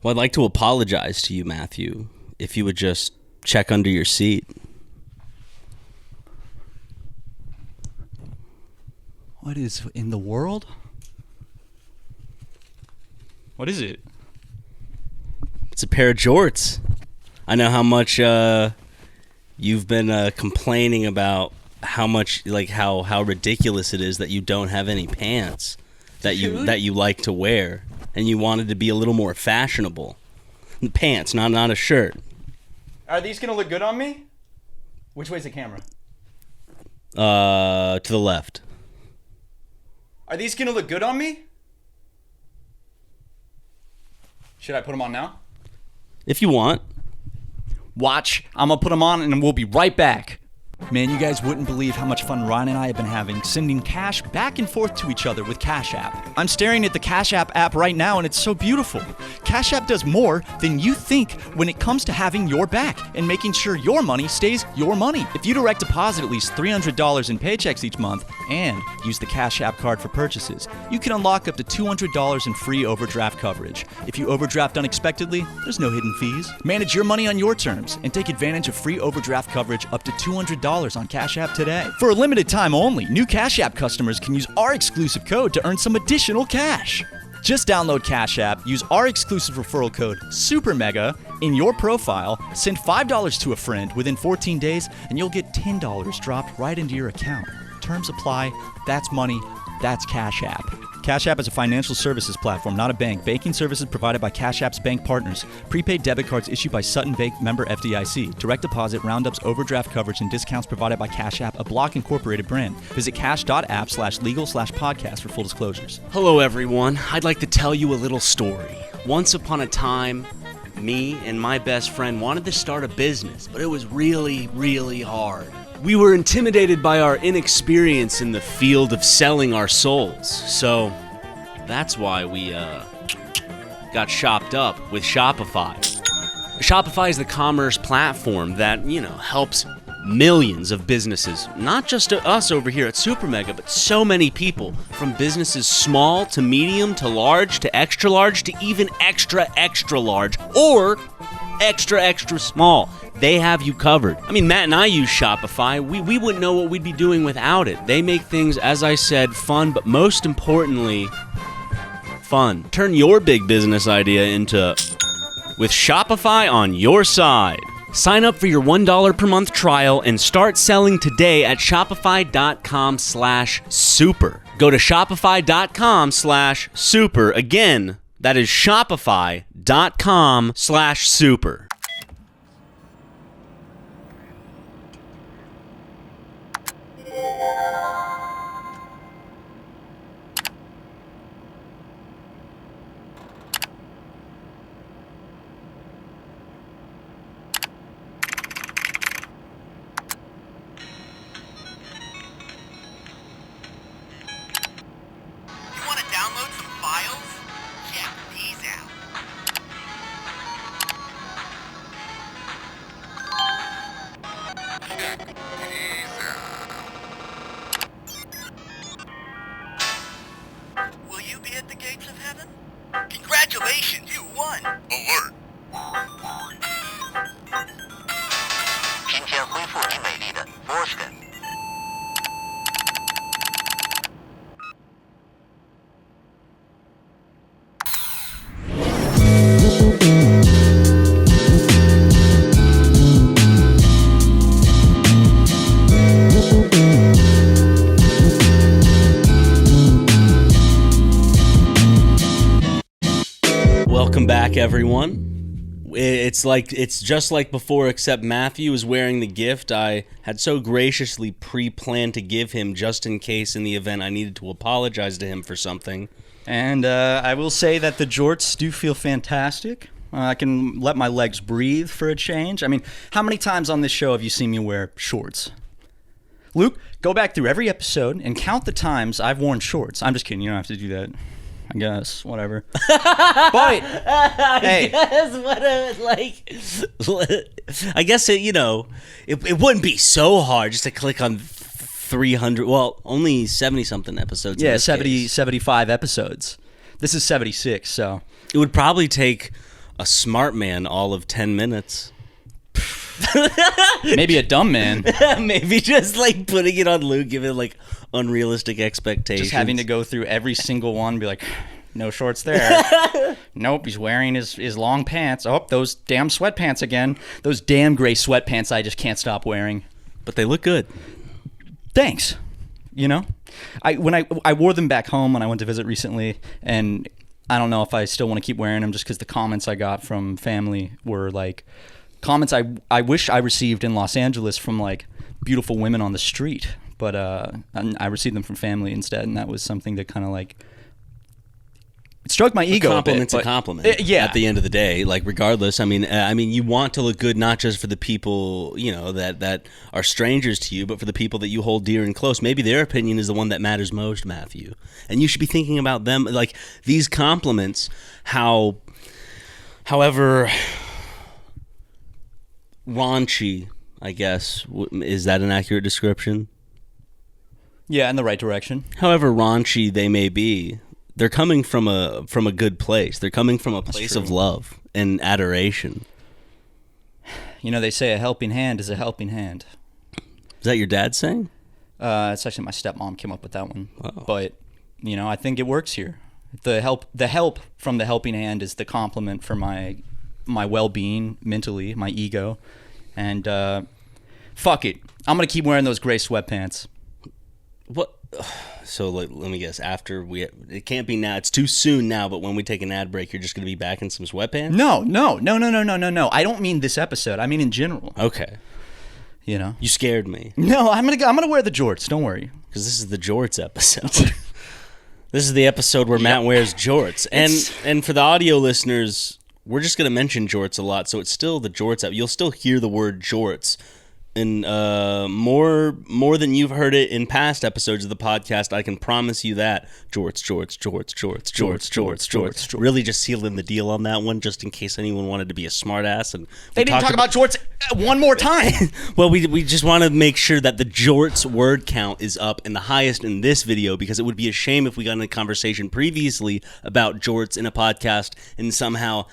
Well, I'd like to apologize to you, Matthew, if you would just check under your seat. What is in the world? What is it? It's a pair of jorts. I know how much you've been complaining about how much, like how ridiculous it is that you don't have any pants that you like to wear, and you wanted to be a little more fashionable. Pants, not a shirt. Are these gonna look good on me? Which way's the camera? To the left. Are these gonna look good on me? Should I put them on now? If you want. Watch, I'm gonna put them on and we'll be right back. Man, you guys wouldn't believe how much fun Ryan and I have been having sending cash back and forth to each other with Cash App. I'm staring at the Cash App right now and it's so beautiful. Cash App does more than you think when it comes to having your back and making sure your money stays your money. If you direct deposit at least $300 in paychecks each month and use the Cash App card for purchases, you can unlock up to $200 in free overdraft coverage. If you overdraft unexpectedly, there's no hidden fees. Manage your money on your terms and take advantage of free overdraft coverage up to $200 on Cash App today. For a limited time only, new Cash App customers can use our exclusive code to earn some additional cash. Just download Cash App, use our exclusive referral code SuperMega in your profile, send $5 to a friend within 14 days, and you'll get $10 dropped right into your account. Terms apply. That's money. That's Cash App. Cash App is a financial services platform, not a bank. Banking services provided by Cash App's bank partners. Prepaid debit cards issued by Sutton Bank, member FDIC. Direct deposit, roundups, overdraft coverage, and discounts provided by Cash App, a Block Incorporated brand. Visit cash.app/legal/podcast for full disclosures. Hello, everyone. I'd like to tell you a little story. Once upon a time, me and my best friend wanted to start a business, but it was really, really hard. We were intimidated by our inexperience in the field of selling our souls, so that's why we got shopped up with Shopify. Shopify is the commerce platform that, helps millions of businesses, not just us over here at SuperMega, but so many people, from businesses small to medium to large to extra large to even extra, extra large, or extra, extra small. They have you covered. I mean, Matt and I use Shopify. We wouldn't know what we'd be doing without it. They make things, as I said, fun, but most importantly, fun. Turn your big business idea into with Shopify on your side. Sign up for your $1 per month trial and start selling today at shopify.com/super. Go to shopify.com/super. Again, that is shopify.com/super. Congratulations, you won! Alert! 今天恢复你美丽的 Boston. Welcome back, everyone. It's just like before, except Matthew is wearing the gift I had so graciously pre-planned to give him just in case in the event I needed to apologize to him for something. And I will say that the jorts do feel fantastic. I can let my legs breathe for a change. I mean, how many times on this show have you seen me wear shorts? Luke, go back through every episode and count the times I've worn shorts. I'm just kidding. You don't have to do that. I guess, whatever. But, hey. I guess it wouldn't be so hard just to click on 300, well, only 70-something episodes. Yeah, 75 episodes. This is 76, so. It would probably take A smart man all of 10 minutes. Maybe a dumb man. Maybe just like putting it on Luke, giving like unrealistic expectations. Just having to go through every single one and be like, no shorts there. Nope, he's wearing his long pants. Oh, those damn sweatpants again. Those damn gray sweatpants I just can't stop wearing. But they look good. Thanks. You know? I wore them back home when I went to visit recently, and I don't know if I still want to keep wearing them just because the comments I got from family were like comments I wish I received in Los Angeles from like beautiful women on the street, but I received them from family instead, and that was something that kind of like it stroked my ego. Compliment's a compliment. Yeah. At the end of the day, like regardless, I mean, you want to look good not just for the people that are strangers to you, but for the people that you hold dear and close. Maybe their opinion is the one that matters most, Matthew, and you should be thinking about them. Like these compliments, however raunchy, I guess, is that an accurate description? Yeah, in the right direction. However raunchy they may be, they're coming from a good place. They're coming from a place of love and adoration. You know, they say a helping hand is a helping hand. Is that your dad saying? It's actually my stepmom came up with that one. Wow. But, you know, I think it works here. The help from the helping hand is the compliment for my well-being mentally, my ego. And fuck it. I'm going to keep wearing those gray sweatpants. What? So let me guess. After it can't be now. It's too soon now. But when we take an ad break, you're just going to be back in some sweatpants. No. I don't mean this episode. I mean in general. Okay. You know. You scared me. No, I'm gonna wear the jorts. Don't worry. Because this is the jorts episode. This is the episode where Matt wears jorts. And for the audio listeners, we're just going to mention jorts a lot. So it's still the jorts episode. You'll still hear the word jorts. And more than you've heard it in past episodes of the podcast, I can promise you that. Jorts. Really just sealing the deal on that one, just in case anyone wanted to be a smartass. And they didn't talk about jorts one more time. Well, we just want to make sure that the jorts word count is up and the highest in this video, because it would be a shame if we got in a conversation previously about jorts in a podcast and somehow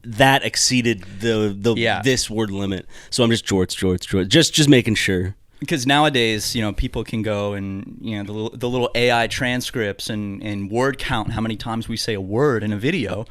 that exceeded this word limit. So I'm just jorts. Just making sure. Because nowadays, you know, people can go and, you know, the little AI transcripts and word count how many times we say a word in a video.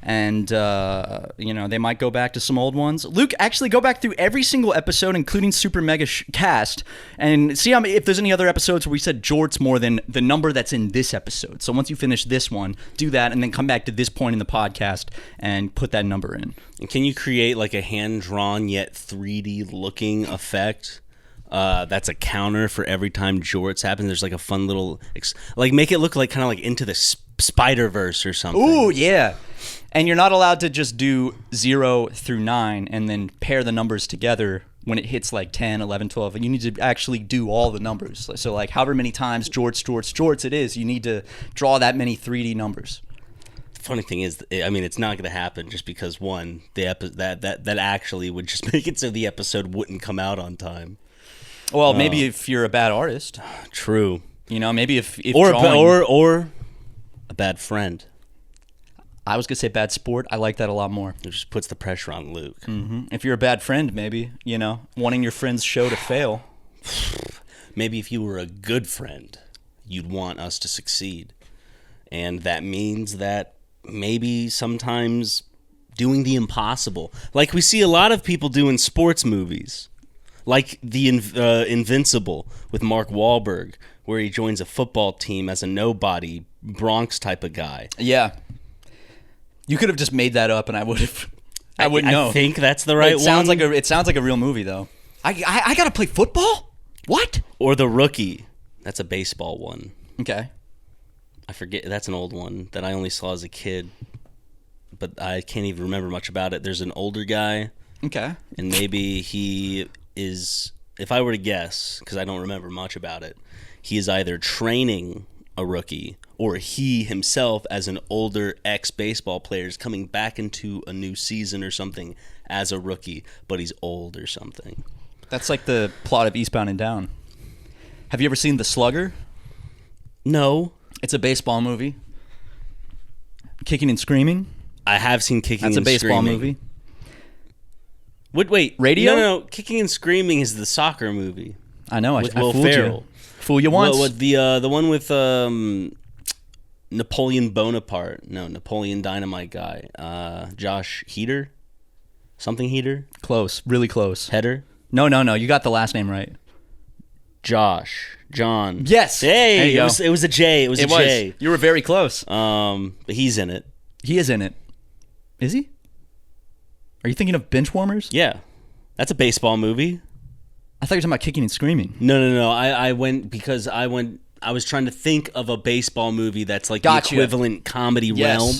And, you know, they might go back to some old ones. Luke, actually go back through every single episode, including Super Mega Cast, and see if there's any other episodes where we said jorts more than the number that's in this episode. So once you finish this one, do that, and then come back to this point in the podcast and put that number in. And can you create like a hand-drawn yet 3D looking effect? That's a counter for every time jorts happen. There's like a fun little, like make it look like kind of like Into the Spider-Verse or something. Ooh, yeah. And you're not allowed to just do 0 through 9 and then pair the numbers together when it hits like 10, 11, 12. You need to actually do all the numbers. So like however many times jorts it is, you need to draw that many 3D numbers. The funny thing is, I mean, it's not going to happen just because, one, that actually would just make it so the episode wouldn't come out on time. Well, maybe if you're a bad artist. True. You know, maybe if or a bad friend. I was going to say bad sport. I like that a lot more. It just puts the pressure on Luke. Mm-hmm. If you're a bad friend, maybe, you know, wanting your friend's show to fail. Maybe if you were a good friend, you'd want us to succeed. And that means that maybe sometimes doing the impossible. Like we see a lot of people do in sports movies. Like the Invincible with Mark Wahlberg, where he joins a football team as a nobody, Bronx type of guy. Yeah. You could have just made that up, and I would have. I wouldn't know. I think that's the right one. It sounds like a real movie, though. I gotta play football? What? Or The Rookie. That's a baseball one. Okay. I forget. That's an old one that I only saw as a kid, but I can't even remember much about it. There's an older guy. Okay. And maybe he is, if I were to guess, because I don't remember much about it, he is either training a rookie, or he himself, as an older ex-baseball player, is coming back into a new season or something as a rookie, but he's old or something. That's like the plot of Eastbound and Down. Have you ever seen The Slugger? No. It's a baseball movie. Kicking and Screaming. I have seen Kicking That's a and baseball Screaming. movie. Wait, Radio? No, Kicking and Screaming is the soccer movie. I know. With I Will fooled Ferrell. you. Fool you once. What the one with Napoleon Bonaparte? No, Napoleon Dynamite guy. Josh Heater, something Heater. Close. Really close. Header. No. You got the last name right. John. Yes. Hey, There you go. it was a J. It was a J. You were very close. But he's in it. He is in it. Is he? Are you thinking of Benchwarmers? Yeah, that's a baseball movie. I thought you were talking about Kicking and Screaming. No. I went because I was trying to think of a baseball movie that's like Gotcha. the equivalent comedy Yes. realm.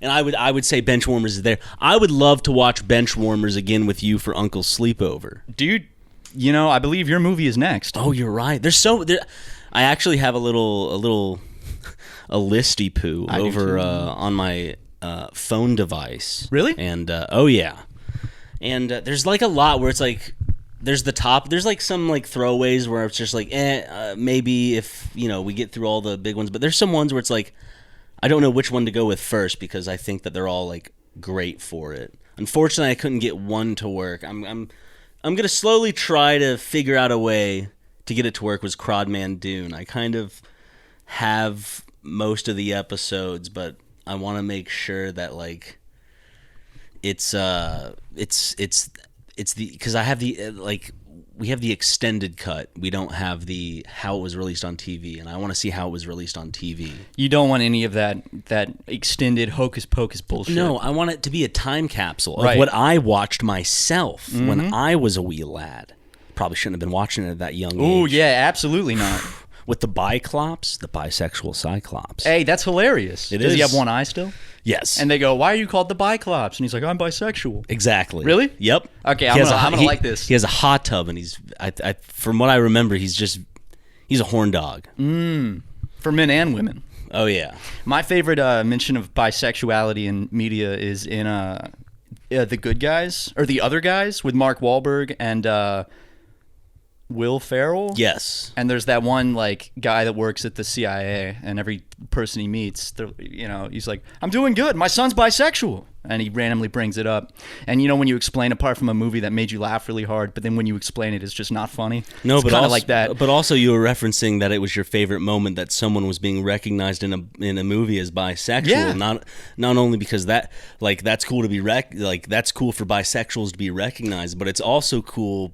And I would say Benchwarmers is there. I would love to watch Benchwarmers again with you for Uncle's sleepover. Dude, I believe your movie is next. Oh, you're right. I actually have a listy poo I do over too. on my phone device. Really? And oh yeah. And there's like a lot where it's like there's like some like throwaways where it's just like maybe if we get through all the big ones, but there's some ones where it's like I don't know which one to go with first because I think that they're all like great for it. Unfortunately, I couldn't get one to work. I'm gonna slowly try to figure out a way to get it to work. Was Crodman Dune? I kind of have most of the episodes, but I want to make sure that like it's the because I have the we have the extended cut. We don't have the how it was released on TV, and I want to see how it was released on TV. You don't want any of that extended hocus pocus bullshit. No, I want it to be a time capsule of Right. what I watched myself when I was a wee lad. Probably shouldn't have been watching it at that young age. Oh yeah, absolutely not. With the Biclops, the bisexual Cyclops. Hey, that's hilarious. It Does he is. have one eye still? Yes. And they go, "Why are you called the Biclops?" And he's like, "I'm bisexual." Exactly. Really? Yep. Okay, He I'm has gonna like this. He has a hot tub, and he's from what I remember, he's a horn dog. For men and women. Oh yeah. My favorite mention of bisexuality in media is in The Good Guys, or The Other Guys, with Mark Wahlberg and Will Ferrell. Yes. And there's that one like guy that works at the CIA, and every person he meets, he's like, "I'm doing good. My son's bisexual," and he randomly brings it up. And when you explain, apart from a movie that made you laugh really hard, but then when you explain it, it's just not funny. No, it's but kind also of like that. But also, you were referencing that it was your favorite moment that someone was being recognized in a movie as bisexual. Yeah. Not only because that's cool to be that's cool for bisexuals to be recognized, but it's also cool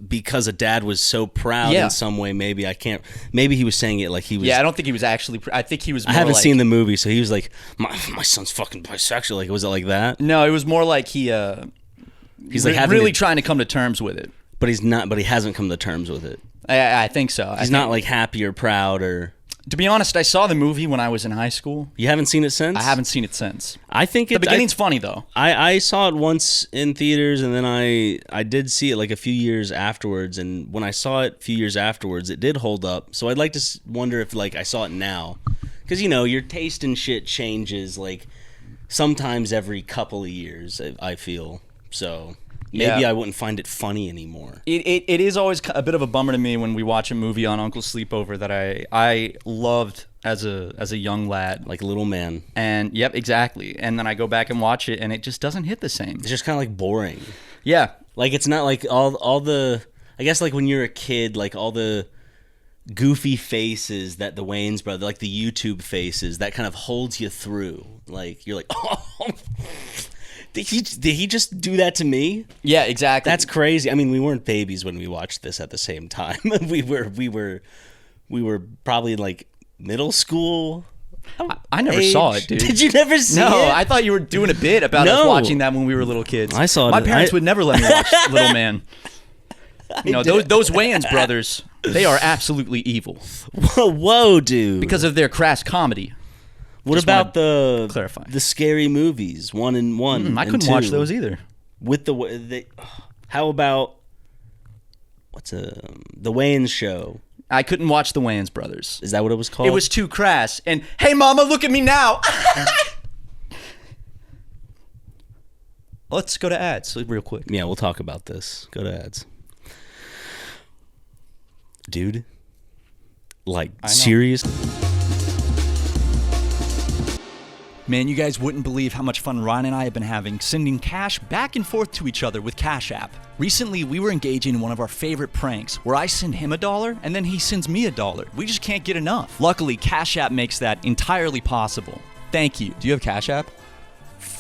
because a dad was so proud Yeah. in some way. Maybe he was saying it like he was. Yeah, I don't think he was actually. I think he was. I More haven't like, seen the movie, so he was like, my son's fucking bisexual. Like, was it like that? No, it was more like he's like having really to- trying to come to terms with it. But he's not. But he hasn't come to terms with it. I think so. He's not like happy or proud or. To be honest, I saw the movie when I was in high school. You haven't seen it since? I haven't seen it since. I think The beginning's funny though. I saw it once in theaters, and then I did see it like a few years afterwards. And when I saw it a few years afterwards, it did hold up. So I'd like to wonder if like I saw it now, because your taste in shit changes like sometimes every couple of years. I feel so. Maybe Yeah. I wouldn't find it funny anymore. It is always a bit of a bummer to me when we watch a movie on Uncle's Sleepover that I loved as a young lad. Like Little Man. And yep, exactly. And then I go back and watch it, and it just doesn't hit the same. It's just kind of like boring. Yeah. Like it's not like all the. I guess like when you're a kid, like all the goofy faces that the Wayans brothers, like the YouTube faces, that kind of holds you through. Like you're like, oh, did he just do that to me? Yeah, exactly. That's crazy. I mean, we weren't babies when we watched this at the same time. we were probably like middle school. I never age. saw it, dude. Did you never see it? No, I thought you were doing a bit about us No. watching that when we were little kids. I saw it. My parents I- would never let me watch Little Man. Those Wayans brothers, they are absolutely evil Whoa, dude. because of their crass comedy. What Just about wanna clarify. the scary movies 1 and 1? I and couldn't watch 2? those either. With how about the Wayans Show? I couldn't watch the Wayans brothers. Is that what it was called? It was too crass. And hey, mama, look at me now. Let's go to ads real quick. Yeah, we'll talk about this. Go to ads, dude. Like I know. serious. Man, you guys wouldn't believe how much fun Ryan and I have been having sending cash back and forth to each other with Cash App. Recently, we were engaging in one of our favorite pranks where I send him $1 and then he sends me $1. We just can't get enough. Luckily, Cash App makes that entirely possible. Thank you. Do you have Cash App?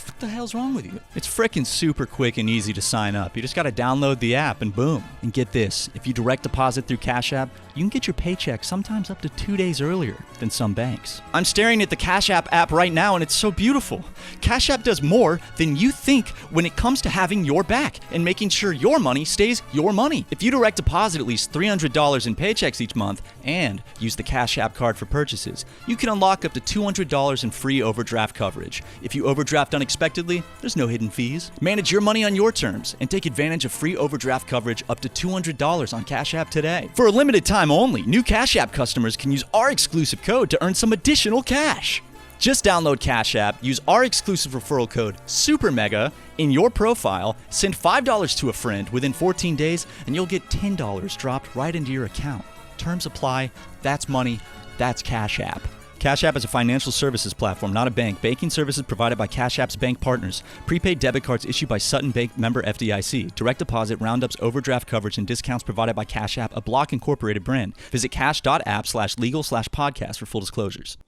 What the hell's wrong with you? It's frickin' super quick and easy to sign up. You just gotta download the app and boom. And get this, if you direct deposit through Cash App, you can get your paycheck sometimes up to 2 days earlier than some banks. I'm staring at the Cash App right now and it's so beautiful. Cash App does more than you think when it comes to having your back and making sure your money stays your money. If you direct deposit at least $300 in paychecks each month and use the Cash App card for purchases, you can unlock up to $200 in free overdraft coverage. If you overdraft unexpectedly, there's no hidden fees. Manage your money on your terms and take advantage of free overdraft coverage up to $200 on Cash App today. For a limited time only, new Cash App customers can use our exclusive code to earn some additional cash. Just download Cash App, use our exclusive referral code SuperMega in your profile, send $5 to a friend within 14 days, and you'll get $10 dropped right into your account. Terms apply. That's money. That's Cash App. Cash App is a financial services platform, not a bank. Banking services provided by Cash App's bank partners. Prepaid debit cards issued by Sutton Bank, member FDIC. Direct deposit, roundups, overdraft coverage, and discounts provided by Cash App, a Block Incorporated brand. Visit cash.app/legal/podcast for full disclosures.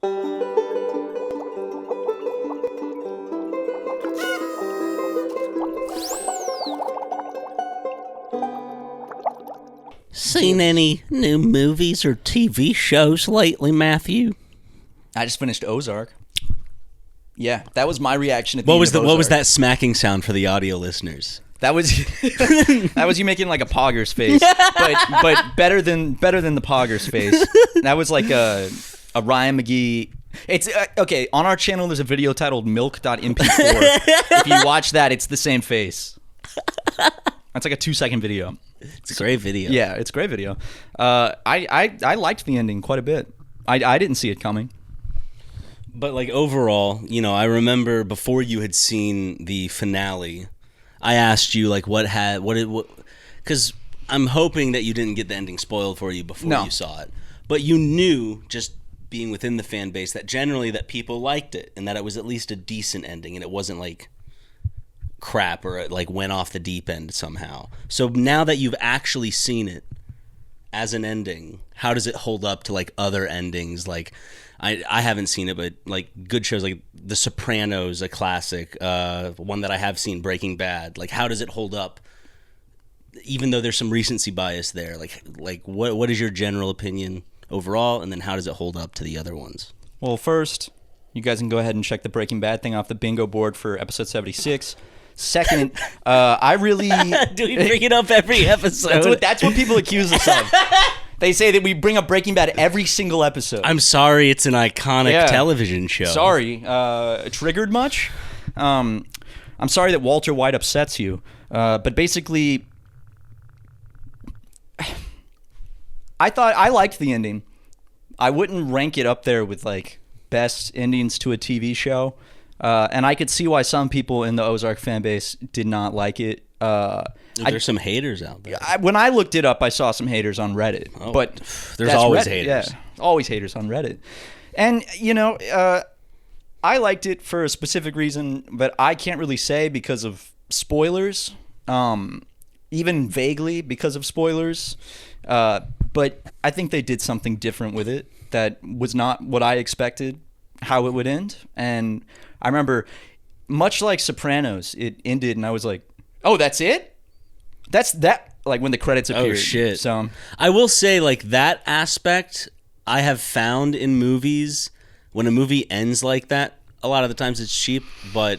Seen any new movies or TV shows lately, Matthew? I just finished Ozark. Yeah, that was my reaction at the What end was of the Ozark. what was that smacking sound for the audio listeners? That was that was you making like a Poggers face, but better than the Poggers face. That was like a Ryan McGee. It's okay. On our channel, there's a video titled Milk.mp4. If you watch that, it's the same face. That's like a 2-second video. It's a great video. Yeah, it's a great video. I liked the ending quite a bit. I didn't see it coming. But like overall, you know, I remember before you had seen the finale, I asked you like because I'm hoping that you didn't get the ending spoiled for you before you saw it. But you knew, just being within the fan base, that generally that people liked it and that it was at least a decent ending and it wasn't like crap or it like went off the deep end somehow. So now that you've actually seen it as an ending, how does it hold up to like other endings? Like I haven't seen it, but like good shows like The Sopranos, a classic, one that I have seen, Breaking Bad. Like how does it hold up, even though there's some recency bias there? Like what is your general opinion overall, and then how does it hold up to the other ones? Well, first, you guys can go ahead and check the Breaking Bad thing off the bingo board for episode 76. Second, I really... Do we bring it up every episode? That's what people accuse us of. They say that we bring up Breaking Bad every single episode. I'm sorry, it's an iconic television show. Sorry. Triggered much? I'm sorry that Walter White upsets you. But basically, I liked the ending. I wouldn't rank it up there with like best endings to a TV show. And I could see why some people in the Ozark fan base did not like it. There's some haters out there. When I looked it up, I saw some haters on Reddit. Oh, but there's always Reddit. haters. Yeah, always haters on Reddit. And, you know, I liked it for a specific reason, but I can't really say because of spoilers, even vaguely because of spoilers. But I think they did something different with it that was not what I expected how it would end. And I remember, much like Sopranos, it ended and I was like, oh, that's it? That's that, like when the credits appeared. Oh, shit. So I will say, like, that aspect I have found in movies, when a movie ends like that, a lot of the times it's cheap, but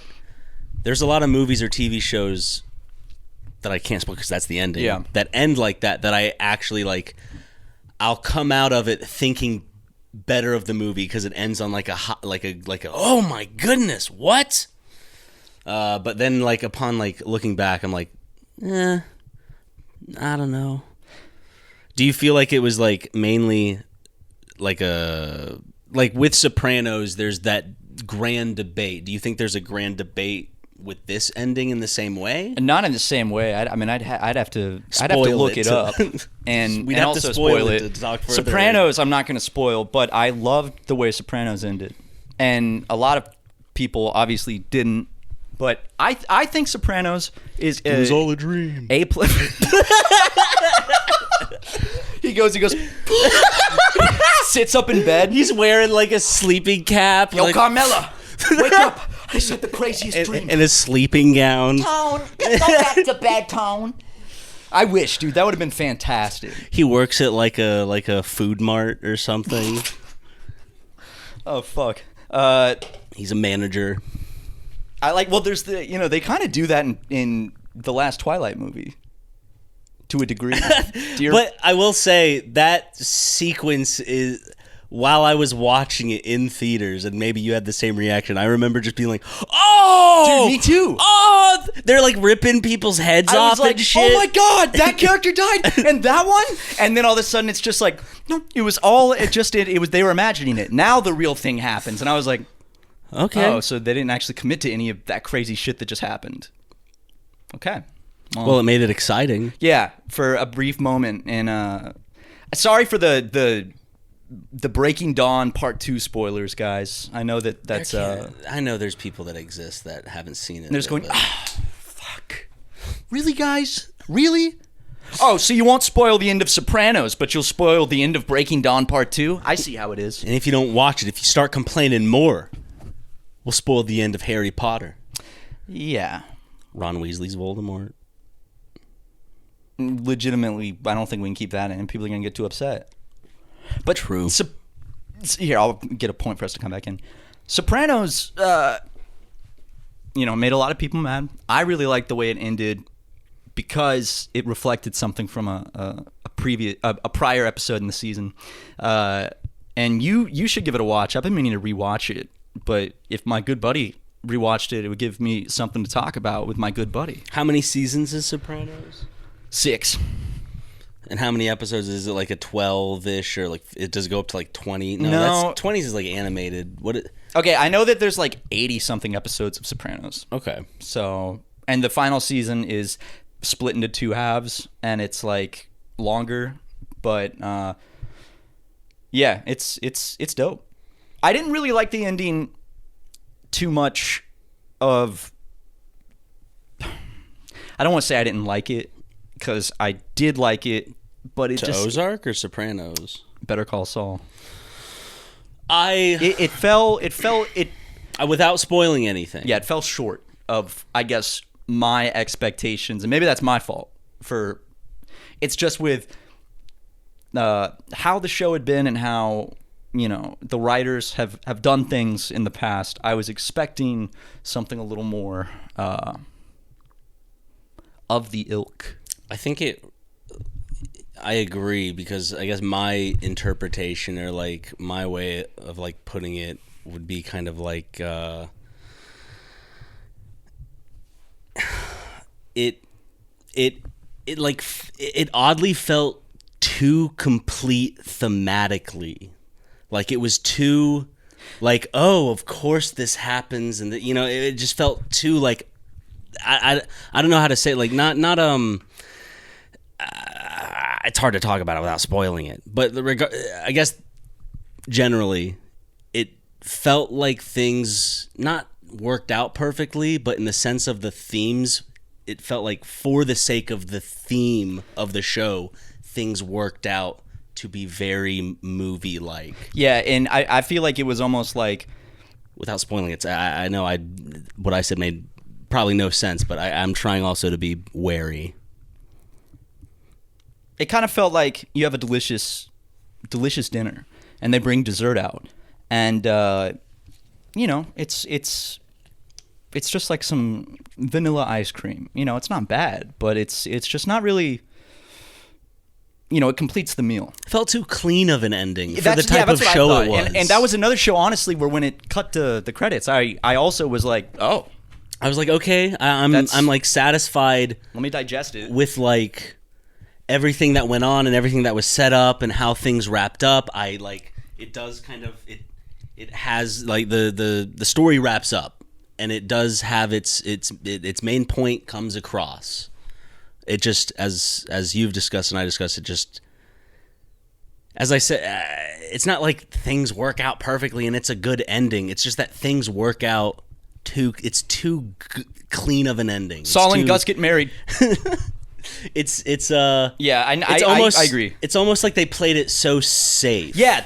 there's a lot of movies or TV shows that I can't spoil because that's the ending. Yeah. That end like that I actually, like, I'll come out of it thinking better of the movie because it ends on like a oh my goodness, what? But then like upon like looking back, I'm like, I don't know. Do you feel like it was like mainly like with Sopranos, there's that grand debate. Do you think there's a grand debate with this ending in the same way? Not in the same way. I'd have to look it up and we'd have also to spoil it. to talk further. Sopranos, I'm not going to spoil, but I loved the way Sopranos ended, and a lot of people obviously didn't. But I think Sopranos is It was all a dream. He goes, sits up in bed. He's wearing like a sleeping cap. Yo, like, Carmela, wake up. I said the craziest dream. in a sleeping gown. Tone, go back to bed, Tone. I wish, dude. That would have been fantastic. He works at like a food mart or something. Oh, fuck. He's a manager. There's they kind of do that in the last Twilight movie. To a degree. But I will say that sequence is, while I was watching it in theaters, and maybe you had the same reaction, I remember just being like, oh! Dude, me too. Oh! They're like ripping people's heads I off was like, and shit. oh my god, that character died, and that one? And then all of a sudden it's just like, no, it was, they were imagining it. Now the real thing happens, and I was like, Okay. oh, so they didn't actually commit to any of that crazy shit that just happened. Okay. Well, it made it exciting. Yeah, for a brief moment. And sorry for the Breaking Dawn Part 2 spoilers, guys. I know that's... I know there's people that exist that haven't seen it. They're just going, fuck. Really, guys? Really? Oh, so you won't spoil the end of Sopranos, but you'll spoil the end of Breaking Dawn Part 2? I see how it is. And if you don't watch it, if you start complaining more, we'll spoil the end of Harry Potter. Yeah. Ron Weasley's Voldemort. Legitimately, I don't think we can keep that in. People are going to get too upset. But True. Here, I'll get a point for us to come back in. Sopranos, made a lot of people mad. I really liked the way it ended because it reflected something from a prior episode in the season. And you should give it a watch. I've been meaning to rewatch it, but if my good buddy rewatched it, it would give me something to talk about with my good buddy. How many seasons is Sopranos? 6. And how many episodes is it? Like a 12-ish, or like it does go up to like 20? No. That's 20s is like animated. Okay, I know that there's like 80 something episodes of Sopranos. Okay. So, and the final season is split into 2 halves, and it's like longer, but yeah, it's dope. I didn't really like the ending too much of. I don't want to say I didn't like it, because I did like it, but it just... Ozark or Sopranos? Better Call Saul. It without spoiling anything. Yeah, it fell short of, I guess, my expectations, and maybe that's my fault. It's just with how the show had been and how the writers have done things in the past. I was expecting something a little more of the ilk. I agree, because I guess my interpretation, or like my way of like putting it, would be kind of like it oddly felt too complete thematically. Like it was too like, oh, of course this happens, and it just felt too like I don't know how to say it, like not it's hard to talk about it without spoiling it, but I guess generally it felt like things not worked out perfectly, but in the sense of the themes, it felt like for the sake of the theme of the show, things worked out to be very movie-like. Yeah, and I feel like it was almost like, without spoiling it, I know what I said made probably no sense, but I'm trying also to be wary. It kind of felt like you have a delicious dinner, and they bring dessert out, and it's just like some vanilla ice cream. It's not bad, but it's just not really. It completes the meal. It felt too clean of an ending for the type of show it was. And that was another show, honestly, where when it cut to the credits, I also was like, oh. I was like, okay, I'm like satisfied. Let me digest it. With like everything that went on and everything that was set up and how things wrapped up. It does kind of, it has like the story wraps up, and it does have its main point comes across. It just, as you've discussed and I discussed, it just, as I said, it's not like things work out perfectly and it's a good ending. It's just that things work out too clean of an ending. Saul and Gus get married. I agree. It's almost like they played it so safe. Yeah,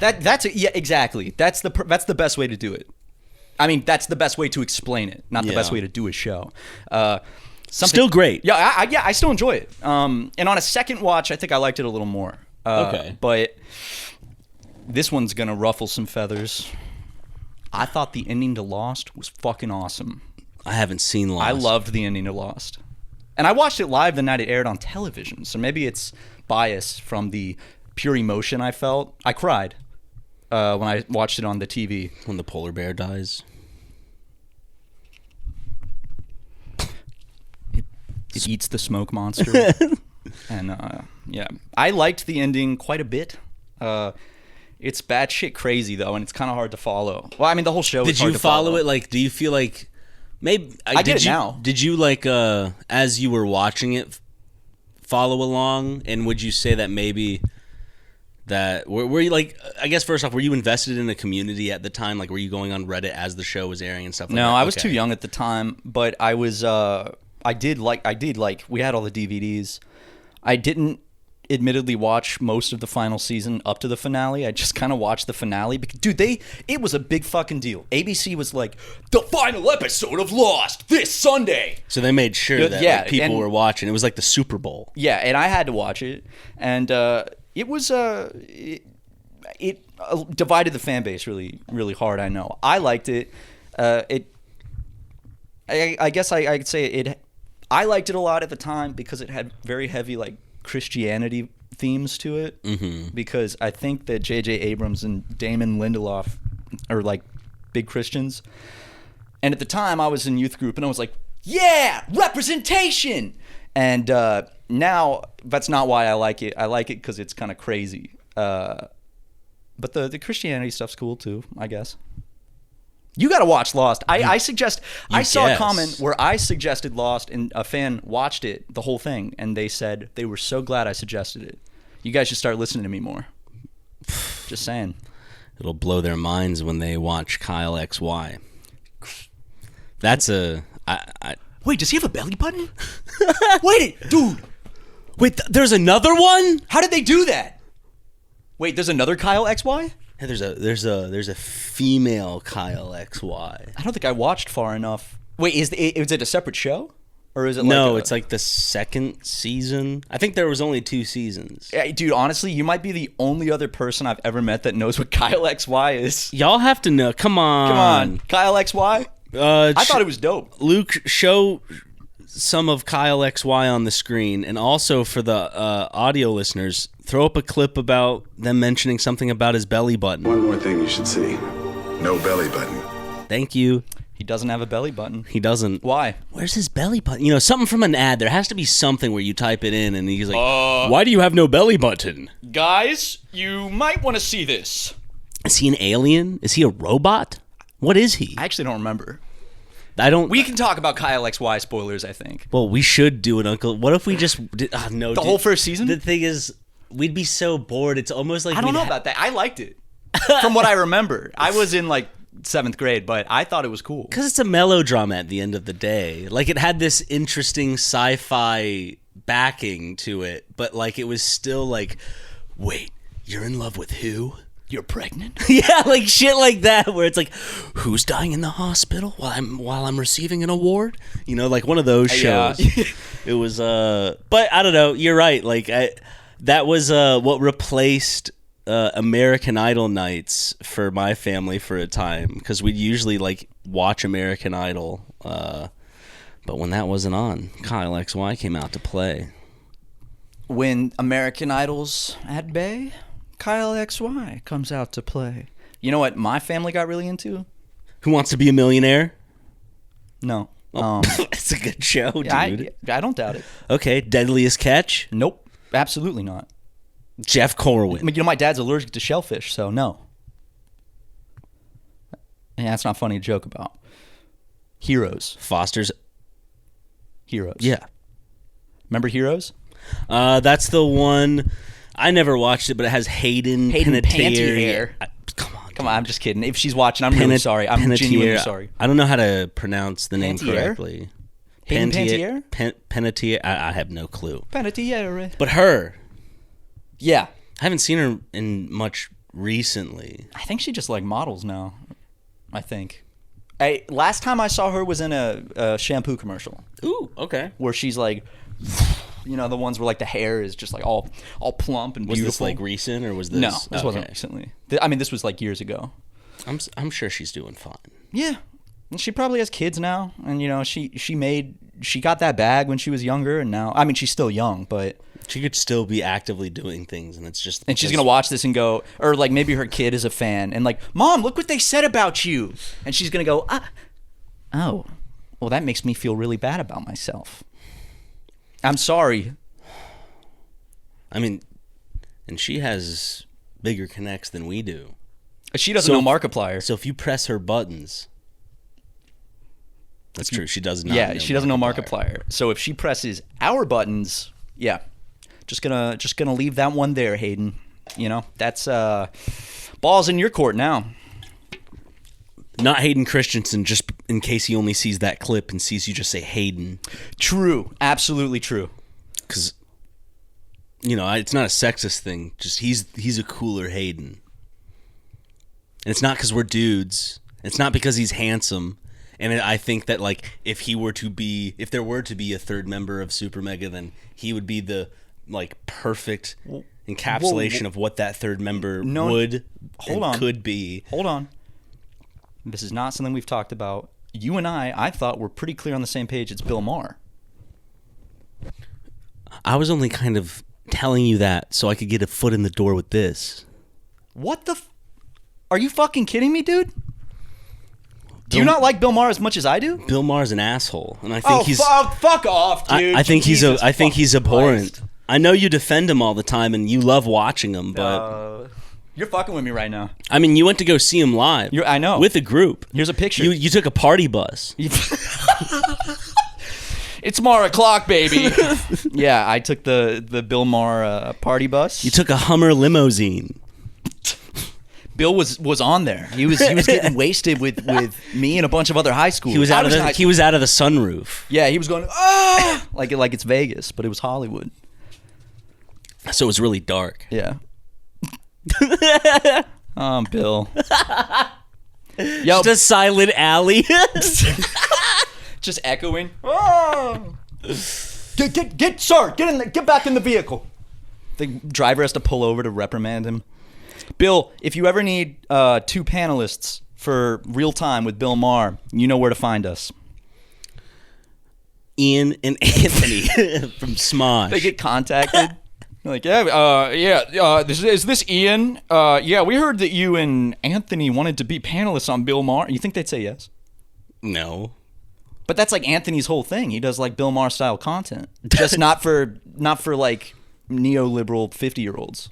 exactly. That's the best way to do it. I mean, that's the best way to explain it, not the best way to do a show. Still great. Yeah, I still enjoy it. And on a second watch, I think I liked it a little more. Okay. But this one's gonna ruffle some feathers. I thought the ending to Lost was fucking awesome. I haven't seen Lost. I loved the ending to Lost. And I watched it live the night it aired on television, so maybe it's bias from the pure emotion I felt. I cried when I watched it on the TV. When the polar bear dies. It eats the smoke monster. And I liked the ending quite a bit. It's batshit crazy though, and it's kind of hard to follow. Well, I mean, the whole show. Did you follow it? Like, do you feel like maybe I did it now? Did you like as you were watching it follow along? And would you say that maybe that were you like? I guess first off, were you invested in a community at the time? Like, were you going on Reddit as the show was airing and stuff like that? No, I was too young at the time, but I was. I did like. We had all the DVDs. I didn't admittedly watch most of the final season up to the finale. I just kind of watched the finale because, dude, it was a big fucking deal. ABC was like, the final episode of Lost this Sunday. So they made sure that people were watching. It was like the Super Bowl. Yeah, and I had to watch it, and it was it divided the fan base really, really hard. I know. I liked it. I guess I could say it. I liked it a lot at the time because it had very heavy like Christianity themes to it, because I think that J.J. Abrams and Damon Lindelof are like big Christians, and at the time I was in youth group and I was like, yeah, representation. And now that's not why I like it. I like it because it's kind of crazy, but the Christianity stuff's cool too, I guess. You got to watch Lost. I saw a comment where I suggested Lost and a fan watched it, the whole thing, and they said they were so glad I suggested it. You guys should start listening to me more. Just saying. It'll blow their minds when they watch Kyle XY. That's Wait, does he have a belly button? Wait, dude. Wait, there's another one? How did they do that? Wait, there's another Kyle XY? Hey, there's a female Kyle XY. I don't think I watched far enough. Wait, is it a separate show, or is it? No, it's like the second season. I think there was only 2 seasons. Yeah, dude, honestly, you might be the only other person I've ever met that knows what Kyle XY is. Y'all have to know. Come on, Kyle XY. I thought it was dope. Luke, show some of Kyle XY on the screen, and also for the audio listeners, throw up a clip about them mentioning something about his belly button. One more thing you should see. No belly button. Thank you. He doesn't have a belly button. He doesn't. Why? Where's his belly button? You know, something from an ad. There has to be something where you type it in and he's like, why do you have no belly button? Guys, you might want to see this. Is he an alien? Is he a robot? What is he? I actually don't remember. We can talk about Kyle XY spoilers, I think. Well, we should do it, Uncle. What if we just did... no. The whole first season? The thing is, we'd be so bored. It's almost like... I don't know about that. I liked it. From what I remember. I was in like 7th grade, but I thought it was cool. Because it's a melodrama at the end of the day. Like, it had this interesting sci-fi backing to it, but like it was still like, wait, you're in love with who? You're pregnant? Yeah, like shit like that, where it's like, who's dying in the hospital while I'm receiving an award? You know, like one of those shows. It was, but I don't know. You're right. Like that was what replaced American Idol nights for my family for a time, because we'd usually like watch American Idol, but when that wasn't on, Kyle XY came out to play. When American Idol's at Bay, Kyle XY comes out to play. You know what my family got really into? Who Wants to Be a Millionaire? No. It's a good show, dude. I don't doubt it. Okay, Deadliest Catch? Nope, absolutely not. Jeff Corwin. I mean, you know, my dad's allergic to shellfish, so no. Yeah, that's not funny to joke about. Heroes. Foster's. Heroes. Yeah. Remember Heroes? That's the one. I never watched it, but it has Hayden Panettiere. Panettiere. Come on, Come on, I'm just kidding. If she's watching, I'm really sorry. I'm genuinely sorry. I don't know how to pronounce the name Panettiere? correctly. Hayden Panettiere? Panettiere? I have no clue. Panettiere. But her. Yeah. I haven't seen her in much recently. I think she just like models now. I think. Last time I saw her was in a shampoo commercial. Ooh, okay. Where she's like, you know, the ones where like the hair is just like all plump and beautiful. Was this like recent or was this? No, this wasn't recently. I mean, this was like years ago. I'm sure she's doing fine. Yeah. She probably has kids now, and you know, she got that bag when she was younger, and now, I mean, she's still young, but she could still be actively doing things, and it's just. And she's gonna watch this and go, or like maybe her kid is a fan, and like, Mom, look what they said about you, and she's gonna go, oh, well, that makes me feel really bad about myself. I'm sorry. I mean, and she has bigger connects than we do. She doesn't know Markiplier. So if you press her buttons. That's true. She does not. Yeah, she doesn't know Markiplier. So if she presses our buttons, yeah, just gonna leave that one there, Hayden. You know, that's balls in your court now. Not Hayden Christensen, just in case he only sees that clip and sees you just say Hayden. True, absolutely true. Because, you know, it's not a sexist thing. Just he's a cooler Hayden, and it's not because we're dudes. It's not because he's handsome. And I think that, like, if there were to be a third member of Super Mega, then he would be the, like, perfect encapsulation of what that third member could be. Hold on. This is not something we've talked about. You and I thought we're pretty clear on the same page. It's Bill Maher. I was only kind of telling you that so I could get a foot in the door with this. What the Are you fucking kidding me, dude? Do you not like Bill Maher as much as I do? Bill Maher's an asshole, and I think fuck off, dude. I think he's abhorrent. Christ. I know you defend him all the time, and you love watching him, but you're fucking with me right now. I mean, you went to go see him live. I know, with a group. Here's a picture. You took a party bus. It's Maher o'clock, baby. Yeah, I took the Bill Maher party bus. You took a Hummer limousine. Bill was on there. He was getting wasted with me and a bunch of other high schoolers. He was out of the sunroof. Yeah, he was going like it's Vegas, but it was Hollywood. So it was really dark. Yeah. Bill. Yo, just a silent alley. Just echoing. Oh. Get sir, get in there, get back in the vehicle. The driver has to pull over to reprimand him. Bill, if you ever need two panelists for Real Time with Bill Maher, you know where to find us. Ian and Anthony from Smosh. They get contacted. They're like, is this Ian? Yeah, we heard that you and Anthony wanted to be panelists on Bill Maher. You think they'd say yes? No. But that's like Anthony's whole thing. He does like Bill Maher style content, just not for like neoliberal 50-year-olds.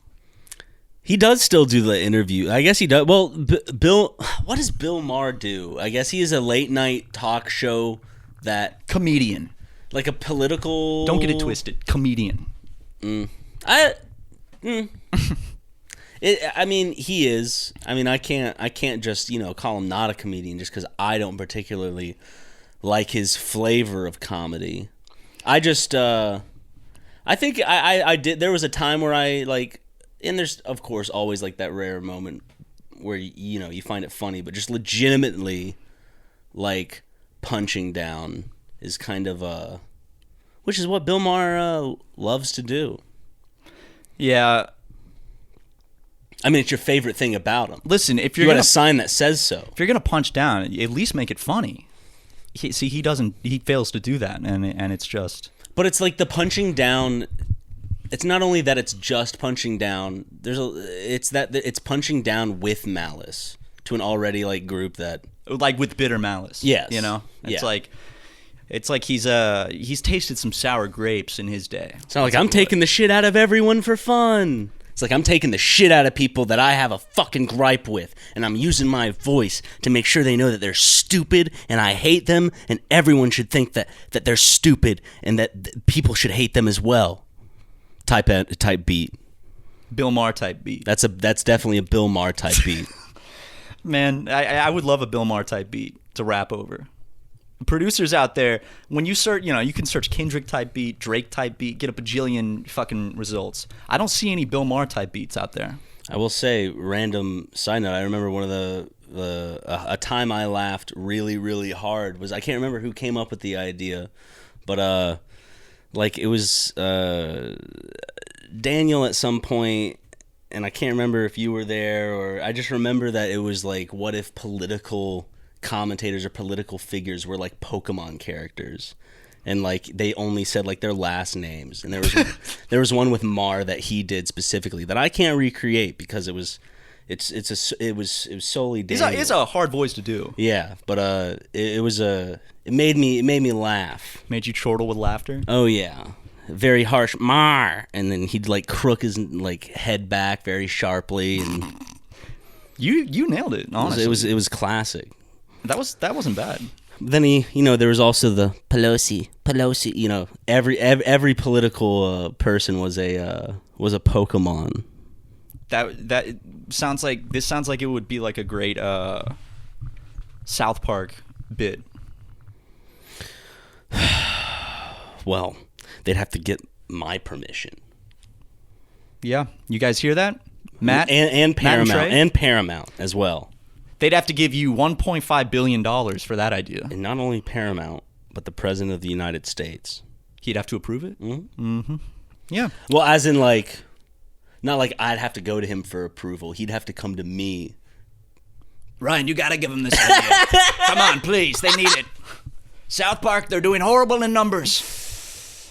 He does still do the interview. I guess he does. Well, Bill, what does Bill Maher do? I guess he is a late night talk show comedian, like a political. Don't get it twisted. Comedian. I mean, he is. I mean, I can't just call him not a comedian just because I don't particularly like his flavor of comedy. I just I think I did. There was a time where I like. And there's, of course, always like that rare moment where, you find it funny, but just legitimately, like, punching down is kind of, which is what Bill Maher loves to do. Yeah. I mean, it's your favorite thing about him. Listen, if you're you got a sign that says so. If you're going to punch down, at least make it funny. He fails to do that, and it's just. But it's like the punching down. It's not only that it's just punching down. It's punching down with malice to an already like group that like with bitter malice. Yes, it's like he's tasted some sour grapes in his day. It's not like I'm taking the shit out of everyone for fun. It's like I'm taking the shit out of people that I have a fucking gripe with, and I'm using my voice to make sure they know that they're stupid and I hate them, and everyone should think that they're stupid and that people should hate them as well. Type beat. Bill Maher type beat. That's definitely a Bill Maher type beat. Man, I would love a Bill Maher type beat to rap over. Producers out there, when you search, you can search Kendrick type beat, Drake type beat, get a bajillion fucking results. I don't see any Bill Maher type beats out there. I will say, random side note, I remember one of a time I laughed really, really hard was, I can't remember who came up with the idea, but it was Daniel at some point, and I can't remember if you were there, or I just remember that it was like, what if political commentators or political figures were like Pokemon characters, and like they only said like their last names, and there was one with Mar that he did specifically that I can't recreate because it was solely Daniel. It's a hard voice to do. Yeah, but it made me laugh. Made you chortle with laughter? Oh yeah. Very harsh Mar, and then he'd like crook his like head back very sharply, and you nailed it. Honestly, it was classic. That wasn't bad. Then there was also the Pelosi. Every political person was a Pokemon. That sounds like it would be like a great South Park bit. Well, they'd have to get my permission. Yeah, you guys hear that, Matt? And Paramount, Matt and Paramount as well. They'd have to give you $1.5 billion for that idea. And not only Paramount, but the President of the United States. He'd have to approve it? Mm-hmm. Mm-hmm. Yeah. Well, as in like, not like I'd have to go to him for approval. He'd have to come to me. Ryan, you got to give him this idea. Come on, please. They need it. South Park, they're doing horrible in numbers.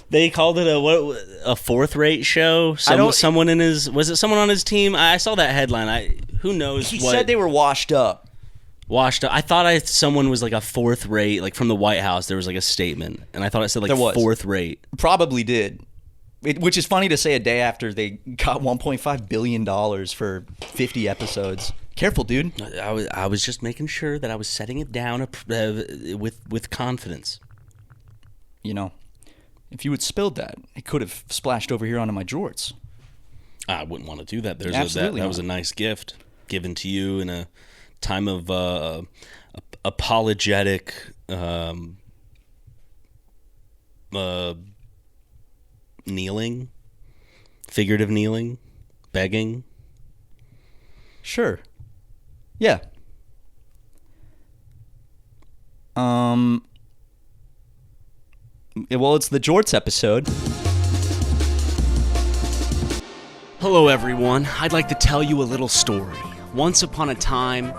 They called it a fourth-rate show. Someone on his team? I saw that headline. Who knows? He said they were washed up. Washed up. I thought someone was like a fourth rate, like from the White House. There was like a statement, and I thought it said like fourth rate. Probably did. Which is funny to say a day after they got $1.5 billion for 50 episodes. Careful, dude. I was just making sure that I was setting it down with confidence. If you had spilled that, it could have splashed over here onto my jorts. I wouldn't want to do that. Absolutely that was a nice gift given to you in a time of apologetic kneeling, figurative kneeling, begging. Sure. Yeah. Well, it's the Jorts episode. Hello, everyone. I'd like to tell you a little story. Once upon a time,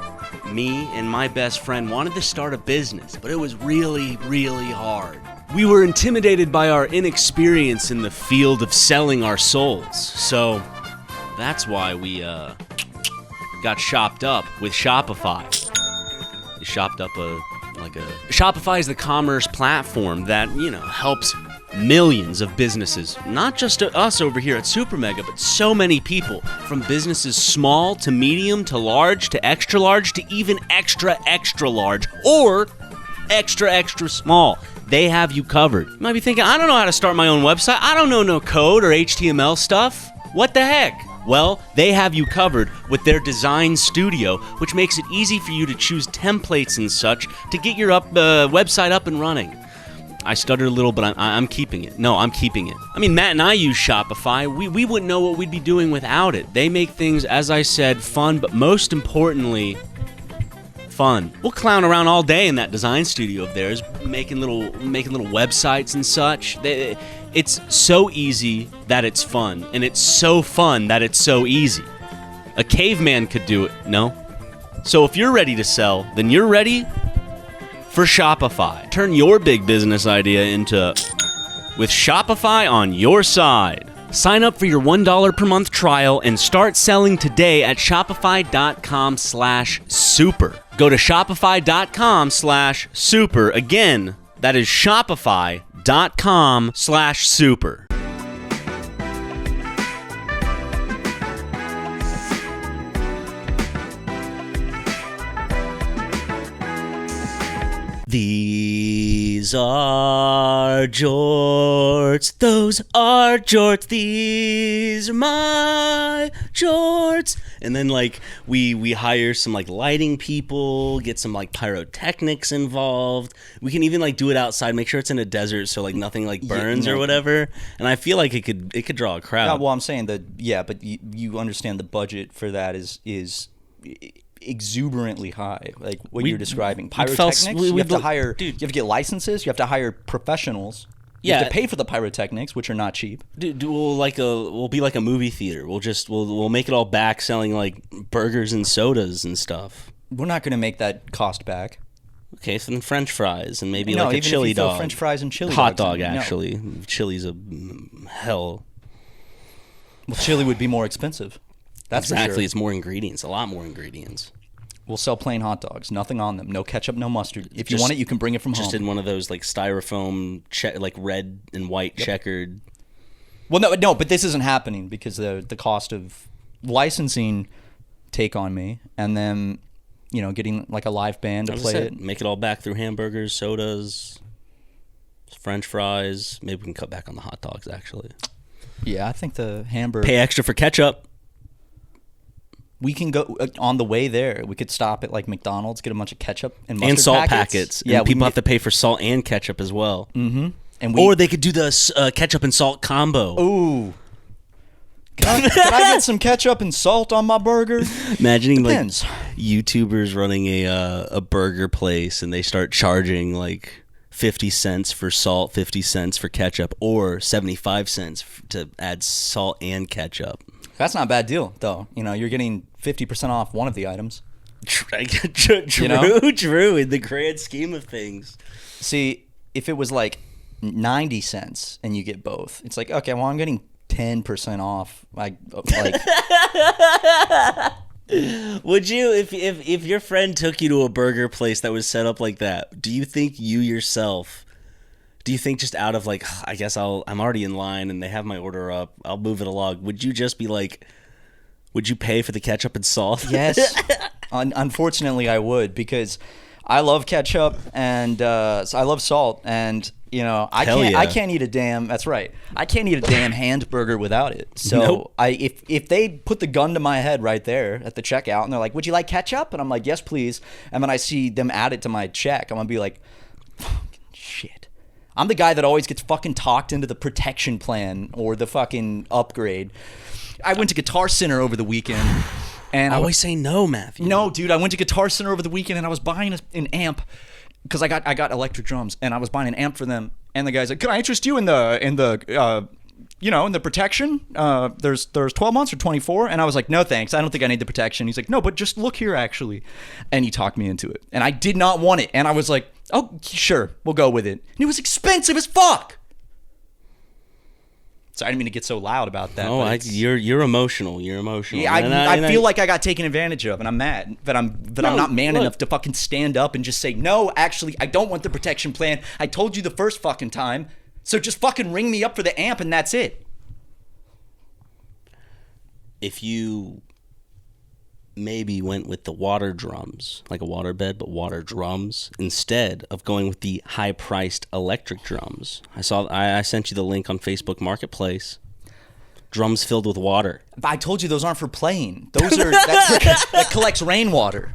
me and my best friend wanted to start a business, but it was really, really hard. We were intimidated by our inexperience in the field of selling our souls, so that's why we got shopped up with Shopify. We shopped up Shopify is the commerce platform that, helps millions of businesses, not just us over here at SuperMega, but so many people, from businesses small to medium to large to extra large to even extra, extra large or extra, extra small. They have you covered. You might be thinking, I don't know how to start my own website. I don't know no code or HTML stuff. What the heck? Well, they have you covered with their design studio, which makes it easy for you to choose templates and such to get your website up and running. I stuttered a little, but I'm keeping it. No, I'm keeping it. I mean, Matt and I use Shopify. We wouldn't know what we'd be doing without it. They make things, as I said, fun, but most importantly, fun. We'll clown around all day in that design studio of theirs, making little websites and such. It's so easy that it's fun, and it's so fun that it's so easy. A caveman could do it, no? So if you're ready to sell, then you're ready for Shopify. Turn your big business idea into with Shopify on your side. Sign up for your $1 per month trial and start selling today at shopify.com/super. Go to shopify.com/super. Again, that is shopify.com/super. These These are jorts. Those are jorts. These are my jorts. And then like we hire some like lighting people, get some like pyrotechnics involved. We can even like do it outside, make sure it's in a desert so like nothing like burns or whatever. And I feel like it could draw a crowd. Yeah, well, I'm saying that but you understand the budget for that is exuberantly high, like what you're describing. Pyrotechnics, you have to hire, you have to get licenses, you have to hire professionals. You have to pay for the pyrotechnics, which are not cheap. Dude, we'll be like a movie theater. We'll make it all back selling like burgers and sodas and stuff. We're not going to make that cost back. Okay, so then French fries and maybe like a chili dog. French fries and chili hot dogs dog, actually. No. Chili's a hell. Well, chili would be more expensive. That's exactly. For sure. It's more ingredients, a lot more ingredients. We'll sell plain hot dogs, nothing on them, no ketchup, no mustard. If you want it, you can bring it from home. Just in one of those like styrofoam, like red and white checkered. Well, no, but this isn't happening because the cost of licensing take on me, and then getting like a live band to play it. Make it all back through hamburgers, sodas, French fries. Maybe we can cut back on the hot dogs. Actually, yeah, I think the hamburger. Pay extra for ketchup. We can go on the way there. We could stop at like McDonald's, get a bunch of ketchup and mustard and salt packets. Yeah, and people have to pay for salt and ketchup as well. Mm-hmm. Or they could do the ketchup and salt combo. Ooh. Can I get some ketchup and salt on my burger? Imagining Depends. like YouTubers running a burger place and they start charging like 50 cents for salt, 50 cents for ketchup, or 75 cents to add salt and ketchup. That's not a bad deal, though. You're getting 50% off one of the items. True, true, in the grand scheme of things. See, if it was like 90 cents and you get both, it's like, okay, well, I'm getting 10% off. Would you, if your friend took you to a burger place that was set up like that, do you think just out of like, I guess I'm already in line and they have my order up, I'll move it along, would you just be like, would you pay for the ketchup and salt? Yes. Unfortunately, I would, because I love ketchup and I love salt, and I can't eat a damn. That's right. I can't eat a damn hamburger without it. So nope. If they put the gun to my head right there at the checkout and they're like, "Would you like ketchup?" and I'm like, "Yes, please," and then I see them add it to my check, I'm gonna be like, "Shit." I'm the guy that always gets fucking talked into the protection plan or the fucking upgrade. I went to Guitar Center over the weekend. And I always say no, Matthew. No, dude, I went to Guitar Center over the weekend and I was buying an amp because I got electric drums and I was buying an amp for them. And the guy's like, "Can I interest you in the protection? There's 12 months or 24." And I was like, "No, thanks. I don't think I need the protection." He's like, "No, but just look here, actually." And he talked me into it. And I did not want it. And I was like, "Oh, sure, we'll go with it." And it was expensive as fuck. So I didn't mean to get so loud about that. Oh, you're emotional. You're emotional. Yeah, I feel like I got taken advantage of, and I'm mad that I'm not man enough to fucking stand up and just say, "No, actually, I don't want the protection plan. I told you the first fucking time, so just fucking ring me up for the amp and that's it." If you maybe went with the water drums, like a water bed, but water drums, instead of going with the high-priced electric drums. I sent you the link on Facebook Marketplace. Drums filled with water. I told you those aren't for playing. Those are that collects rainwater.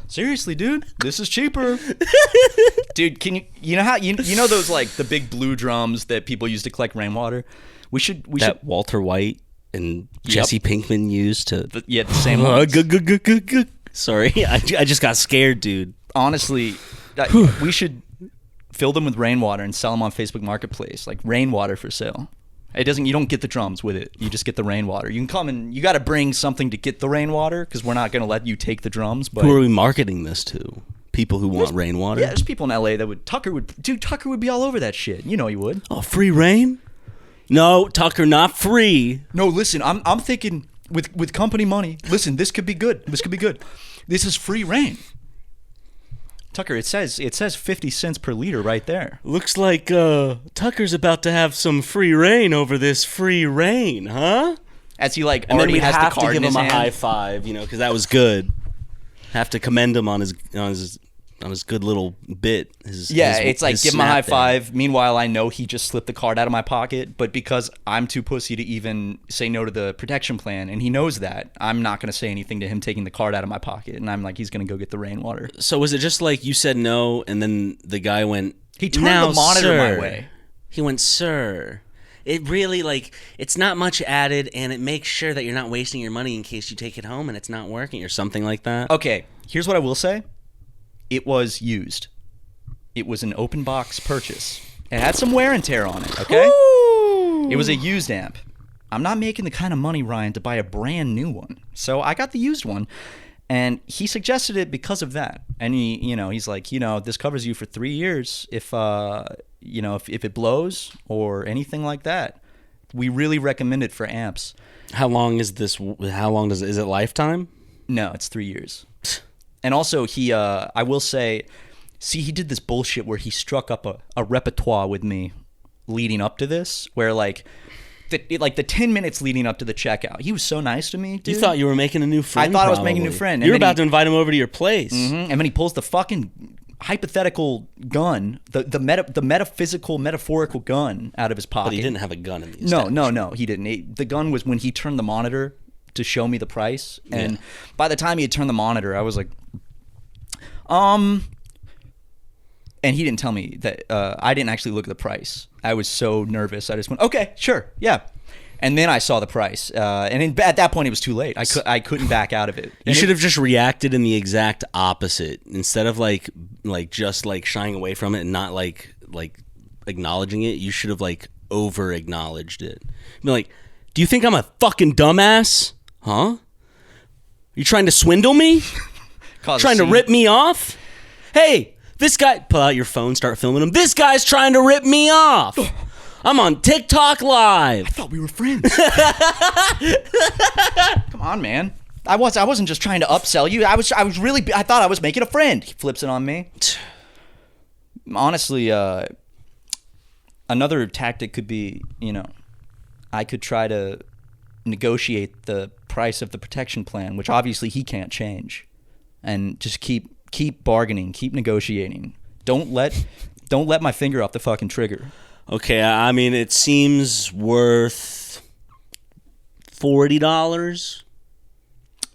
Seriously, dude, this is cheaper. Dude, can you know how you know those like the big blue drums that people use to collect rainwater? We should Walter White and Jesse Pinkman used to... the same ones. Sorry, I just got scared, dude. Honestly, we should fill them with rainwater and sell them on Facebook Marketplace, like rainwater for sale. You don't get the drums with it. You just get the rainwater. You can come and you got to bring something to get the rainwater because we're not going to let you take the drums. But who are we marketing this to? People who want rainwater? Yeah, there's people in LA that would... Tucker would be all over that shit. You know he would. Oh, free rain? No, Tucker, not free. No, listen, I'm thinking with company money. Listen, this could be good. This is free rain. Tucker, it says 50 cents per liter right there. Looks like Tucker's about to have some free rain over this free rain, huh? As he like and already then we has have the card to give in his him hand. a high five, because that was good. Have to commend him on his his good little bit. It's like give him a high snap there. five. Meanwhile, I know he just slipped the card out of my pocket, but because I'm too pussy to even say no to the protection plan, and he knows that, I'm not going to say anything to him taking the card out of my pocket, and I'm like, he's going to go get the rainwater. So was it just like you said no, and then the guy went, He turned now, the monitor sir. my way. He went, sir. It really, like, it's not much added, and it makes sure that you're not wasting your money in case you take it home and it's not working or something like that. Okay, here's what I will say. It was used. It was an open box purchase. It had some wear and tear on it, okay? Ooh. It was a used amp. I'm not making the kind of money, Ryan, to buy a brand new one. So I got the used one, and he suggested it because of that. And he's like, this covers you for 3 years if if it blows or anything like that. We really recommend it for amps. How long is this? Is it lifetime? No, it's 3 years. And also, I will say, he did this bullshit where he struck up a repertoire with me leading up to this, where like the 10 minutes leading up to the checkout, he was so nice to me, dude. You thought you were making a new friend. I thought I was making a new friend. You were about to invite him over to your place. And then he pulls the fucking hypothetical gun, the metaphysical, metaphorical gun out of his pocket. But he didn't have a gun in the No, he didn't. The gun was when he turned the monitor to show me the price, and by the time he had turned the monitor, I was like, and he didn't tell me that. I didn't actually look at the price. I was so nervous. I just went, okay, sure, yeah. And then I saw the price, and at that point it was too late. I couldn't back out of it. You should have just reacted in the exact opposite instead of like just like shying away from it and not like acknowledging it. You should have like over acknowledged it. Be like, do you think I'm a fucking dumbass? Huh? You trying to swindle me? Trying to rip me off? Hey, this guy, pull out your phone, start filming him. This guy's trying to rip me off. I'm on TikTok Live. I thought we were friends. Come on, man. I wasn't just trying to upsell you. I thought I was making a friend. He flips it on me. Honestly, another tactic could be, I could try to negotiate the price of the protection plan, which obviously he can't change, and just keep bargaining, keep negotiating. Don't let my finger off the fucking trigger. Okay, I mean, it seems worth $40.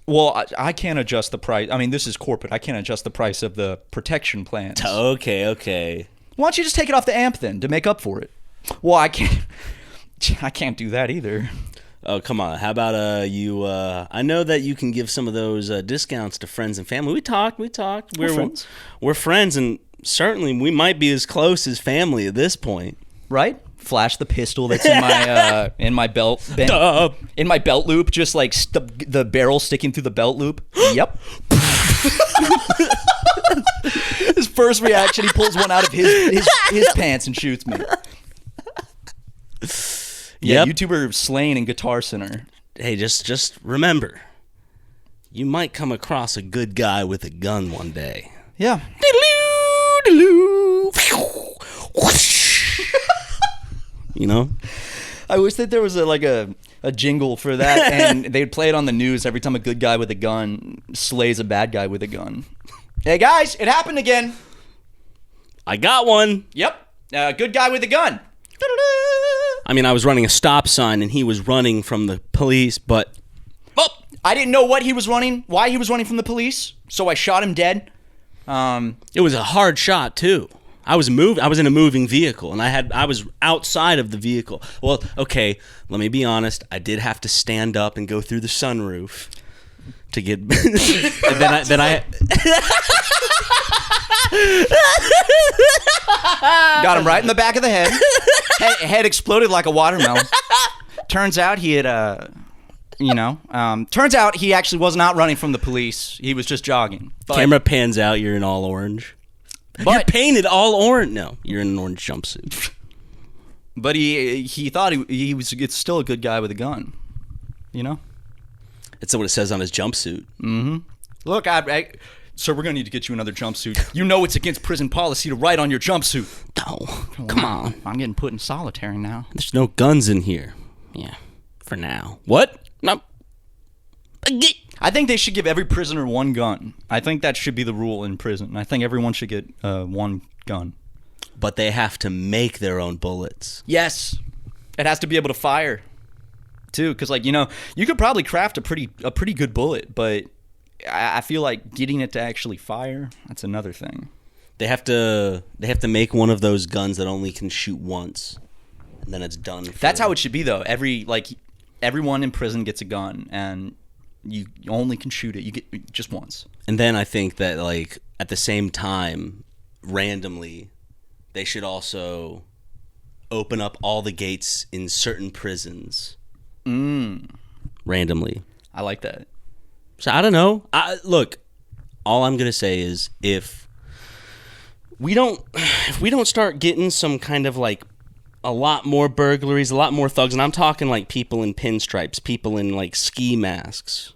Well, I can't adjust the price. I mean, this is corporate. I can't adjust the price of the protection plans. Okay. Why don't you just take it off the amp then to make up for it? Well, I can't do that either. Oh, come on. How about you? I know that you can give some of those discounts to friends and family. We talked. We're friends. We're friends, and certainly we might be as close as family at this point. Right? Flash the pistol that's in my belt, in my belt loop, just like the barrel sticking through the belt loop. Yep. His first reaction, he pulls one out of his pants and shoots me. Yeah, Yep. YouTuber Slain and Guitar Center. Hey, just remember, you might come across a good guy with a gun one day. Yeah. You know? I wish that there was a jingle for that, and they'd play it on the news every time a good guy with a gun slays a bad guy with a gun. Hey guys, it happened again. I got one. Yep, good guy with a gun. I mean, I was running a stop sign, and he was running from the police, but... Oh, I didn't know why he was running from the police, so I shot him dead. It was a hard shot, too. I was in a moving vehicle, and I was outside of the vehicle. Well, okay, let me be honest. I did have to stand up and go through the sunroof to get. And then I got him right in the back of the head. Head exploded like a watermelon. Turns out he had turns out he actually was not running from the police. He was just jogging. But, camera pans out. You're in all orange. But, you're painted all orange. No, you're in an orange jumpsuit. But he thought he was. It's still a good guy with a gun. You know. That's what it says on his jumpsuit. Mm-hmm. Look, sir, we're gonna need to get you another jumpsuit. You know it's against prison policy to write on your jumpsuit. No, come on. I'm getting put in solitary now. There's no guns in here. Yeah, for now. What? No. I think they should give every prisoner one gun. I think that should be the rule in prison. I think everyone should get one gun. But they have to make their own bullets. Yes. It has to be able to fire, too. Because, like, you know, you could probably craft a pretty good bullet, but I feel like getting it to actually fire, that's another thing. They have to make one of those guns that only can shoot once, and then it's done. That's how it should be, though. Everyone in prison gets a gun, and you only can shoot it. You get just once. And then I think that, like, at the same time, randomly, they should also open up all the gates in certain prisons. Randomly. I like that. So I don't know. Look, all I'm gonna say is if we don't start getting some kind of like a lot more burglaries, a lot more thugs, and I'm talking like people in pinstripes, people in like ski masks.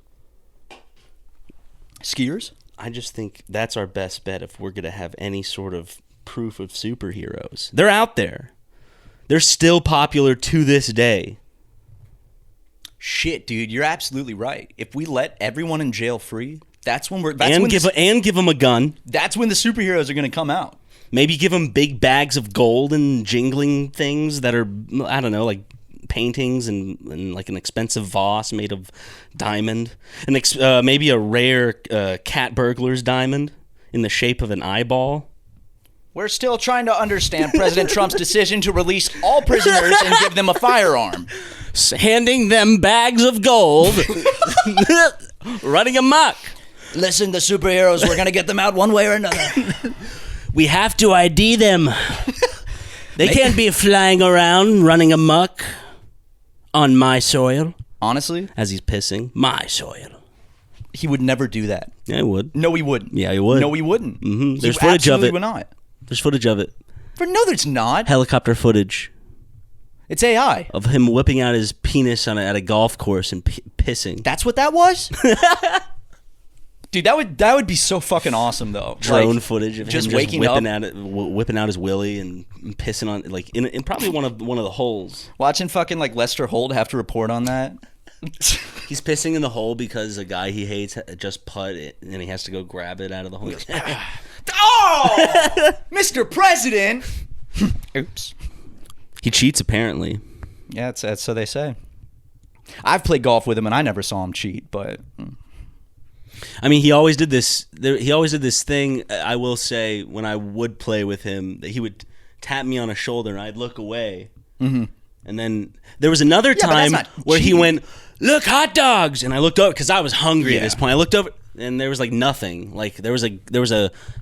Skiers? I just think that's our best bet if we're gonna have any sort of proof of superheroes. They're out there. They're still popular to this day. Shit, dude, you're absolutely right. If we let everyone in jail free, that's when give them a gun. That's when the superheroes are going to come out. Maybe give them big bags of gold and jingling things that are, I don't know, like paintings and like an expensive vase made of diamond, and maybe a rare cat burglar's diamond in the shape of an eyeball. We're still trying to understand President Trump's decision to release all prisoners and give them a firearm. Handing them bags of gold, running amok. Listen, the superheroes, we're going to get them out one way or another. We have to ID them. They can't be flying around, running amok on my soil. Honestly? As he's pissing. My soil. He would never do that. Yeah, he would. No, he wouldn't. Yeah, he would. No, he wouldn't. Mm-hmm. There's footage of it. Would not. There's footage of it. No, there's not. Helicopter footage. It's AI. Of him whipping out his penis at a golf course and pissing. That's what that was? Dude, that would be so fucking awesome, though. Drone footage of just him waking whipping out his willy and pissing on, like, in probably one of the holes. Watching fucking, like, Lester Holt have to report on that. He's pissing in the hole because a guy he hates just putt it, and he has to go grab it out of the hole. Oh! Mr. President! Oops. He cheats, apparently. Yeah, that's so they say. I've played golf with him, and I never saw him cheat, but... I mean, he always did this. He always did this thing. I will say, when I would play with him, that he would tap me on a shoulder, and I'd look away. Mm-hmm. And then there was another time where he went, "Look, hot dogs!" And I looked up because I was hungry at this point. I looked over, and there was like nothing. Like there was a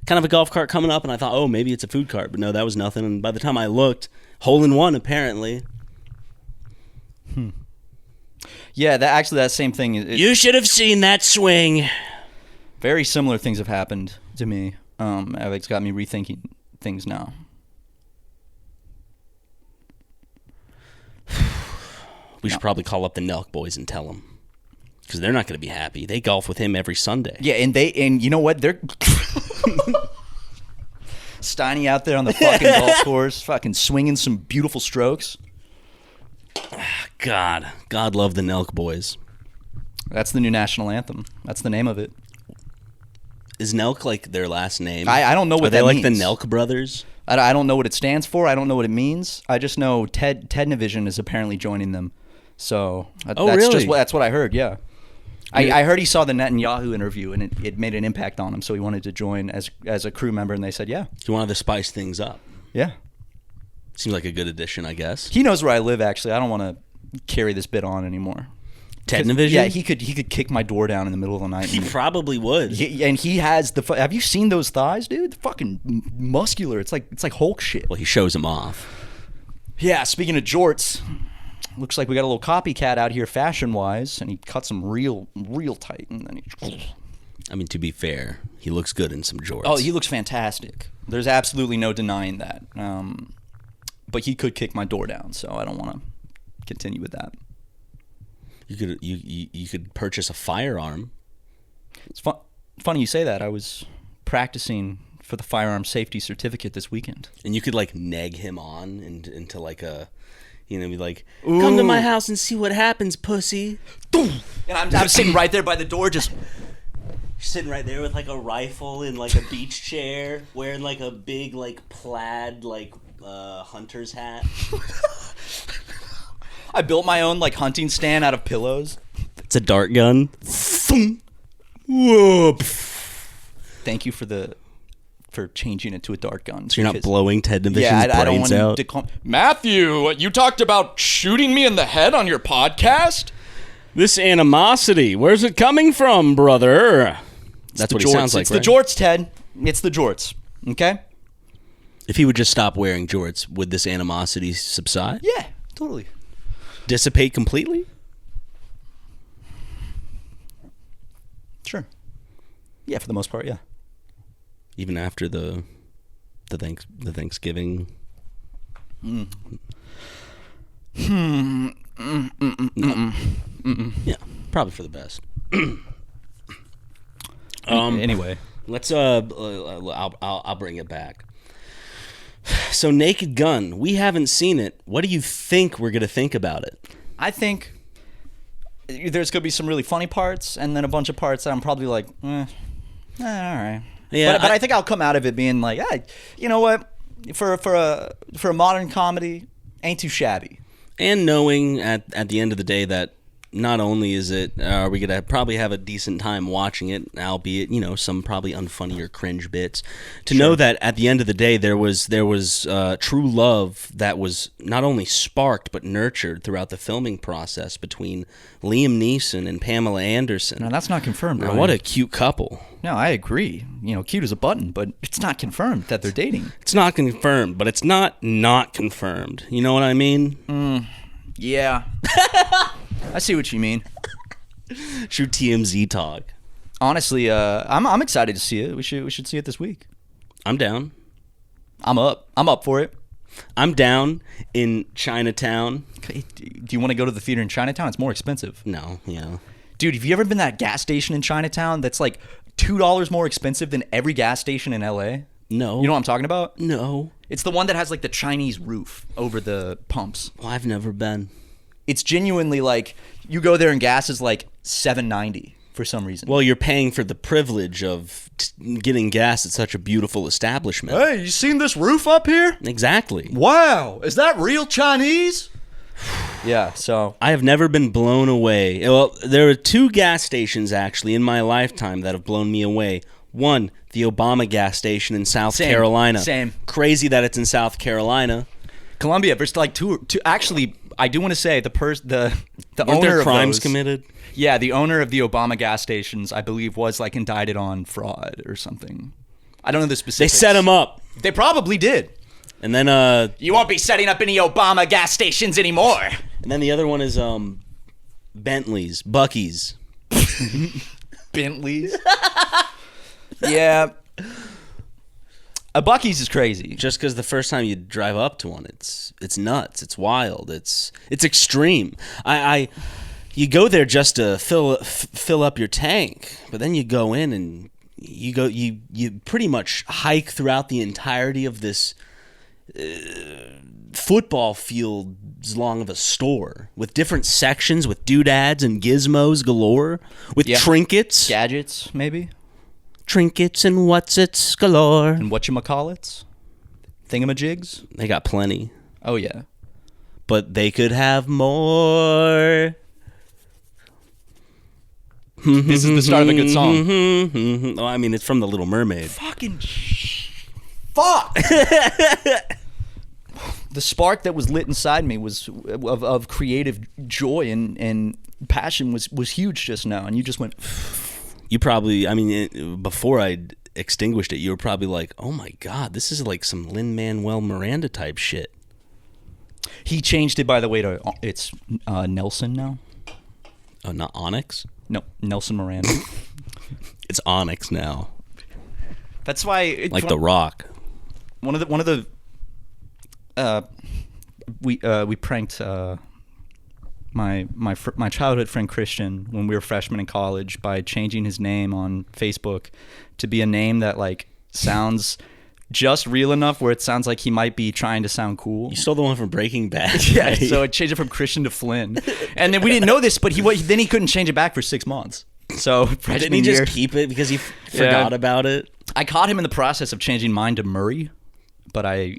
kind of a golf cart coming up, and I thought, oh, maybe it's a food cart, but no, that was nothing. And by the time I looked, hole in one, apparently. Yeah, that same thing. You should have seen that swing. Very similar things have happened to me. It's got me rethinking things now. We should probably call up the Nelk boys and tell them, because they're not going to be happy. They golf with him every Sunday. Yeah, and you know what? They're Steiny out there on the fucking golf course, fucking swinging some beautiful strokes. God love the Nelk boys. That's the new national anthem. That's the name of it. Is Nelk like their last name? I don't know what that means. Are they like the Nelk brothers? I don't know what it stands for. I don't know what it means. I just know Tednavision is apparently joining them. So really? That's what I heard. Yeah, I heard he saw the Netanyahu interview and it made an impact on him. So he wanted to join as a crew member, and they said yeah. He wanted to spice things up. Yeah, seems like a good addition, I guess. He knows where I live. Actually, I don't want to carry this bit on anymore. Tednavision? Yeah, he could kick my door down in the middle of the night. He probably would. And he has have you seen those thighs, dude? They're fucking muscular. It's like Hulk shit. Well, he shows them off. Yeah, speaking of jorts, looks like we got a little copycat out here fashion-wise, and he cuts them real tight. And then I mean, to be fair, he looks good in some jorts. Oh, he looks fantastic. There's absolutely no denying that. But he could kick my door down, so I don't want to continue with that. You could purchase a firearm. It's funny you say that. I was practicing for the firearm safety certificate this weekend. And you could like neg him on into like You know, be like, come to my house and see what happens, pussy. And I'm sitting right there by the door, just Sitting right there with like a rifle in like a beach chair, wearing like a big like plaid like hunter's hat. I built my own like hunting stand out of pillows. It's a dart gun. Whoop. Thank you for changing it to a dart gun. So you're not blowing Ted Division's brains out. Matthew, you talked about shooting me in the head on your podcast? This animosity, where's it coming from, brother? That's what he sounds like, It's right? the jorts, Ted. It's the jorts. Okay? If he would just stop wearing jorts, would this animosity subside? Yeah, totally. Dissipate completely? Sure. Yeah, for the most part, yeah. Even after the Thanksgiving? Yeah, probably for the best. Anyway, let's I'll bring it back. So Naked Gun, we haven't seen it. What do you think we're gonna think about it? I think there's gonna be some really funny parts, and then a bunch of parts that I'm probably like, all right. Yeah, but I think I'll come out of it being like, hey, you know what? For a modern comedy, ain't too shabby. And knowing at the end of the day that not only is it, are we going to probably have a decent time watching it, albeit, you know, some probably unfunny or cringe bits, to know that at the end of the day there was true love that was not only sparked but nurtured throughout the filming process between Liam Neeson and Pamela Anderson. Now, that's not confirmed, Now, right? what a cute couple. No, I agree. You know, cute as a button, but it's not confirmed that they're dating. It's not confirmed, but it's not confirmed. You know what I mean? Yeah. I see what you mean. True TMZ talk. Honestly, I'm excited to see it. We should see it this week. I'm down. I'm up for it. I'm down in Chinatown. Do you want to go to the theater in Chinatown? It's more expensive. No, yeah. Dude, have you ever been to that gas station in Chinatown that's like $2 more expensive than every gas station in LA? No. You know what I'm talking about? No. It's the one that has like the Chinese roof over the pumps. Well, I've never been. It's genuinely like you go there and gas is like $7.90 for some reason. Well, you're paying for the privilege of getting gas at such a beautiful establishment. Hey, you seen this roof up here? Exactly. Wow, is that real Chinese? Yeah, so I have never been blown away. Well, there are two gas stations actually in my lifetime that have blown me away. One, the Obama gas station in South Carolina. Same. Crazy that it's in South Carolina. Columbia versus like two. Actually, I do want to say the Weren't owner there of crimes those, committed? Yeah, the owner of the Obama gas stations, I believe, was like indicted on fraud or something. I don't know the They specifics. set him up. They probably did. And then You won't be setting up any Obama gas stations anymore. and then the other one is Bentley's, Bucky's. Bentleys. Yeah. A Bucky's is crazy. Just because the first time you drive up to one, it's nuts, it's wild, it's extreme. You go there just to fill up your tank, but then you go in and you pretty much hike throughout the entirety of this football field's long of a store with different sections with doodads and gizmos galore, with trinkets, Gadgets, maybe. trinkets and what's-its galore. And whatchamacallits? Thingamajigs? They got plenty. Oh, yeah. But they could have more. This is the start of a good song. Oh, I mean, it's from The Little Mermaid. Fucking fuck. The spark that was lit inside me was of creative joy and passion was huge just now, and you just went. You probably, I mean, before I extinguished it, you were probably like, oh my God, this is like some Lin-Manuel Miranda type shit. He changed it, by the way, to it's Nelson now. Oh, not Onyx? No, Nelson Miranda. It's Onyx now. That's why, Like The Rock. One of the we pranked my childhood friend Christian when we were freshmen in college by changing his name on Facebook to be a name that like sounds just real enough where it sounds like he might be trying to sound cool. You stole the one from Breaking Bad. Yeah, right? so I changed it from Christian to Flynn. And then we didn't know this, but then he couldn't change it back for 6 months. So freshman Didn't he just year, keep it because he forgot about it? I caught him in the process of changing mine to Murray, but I,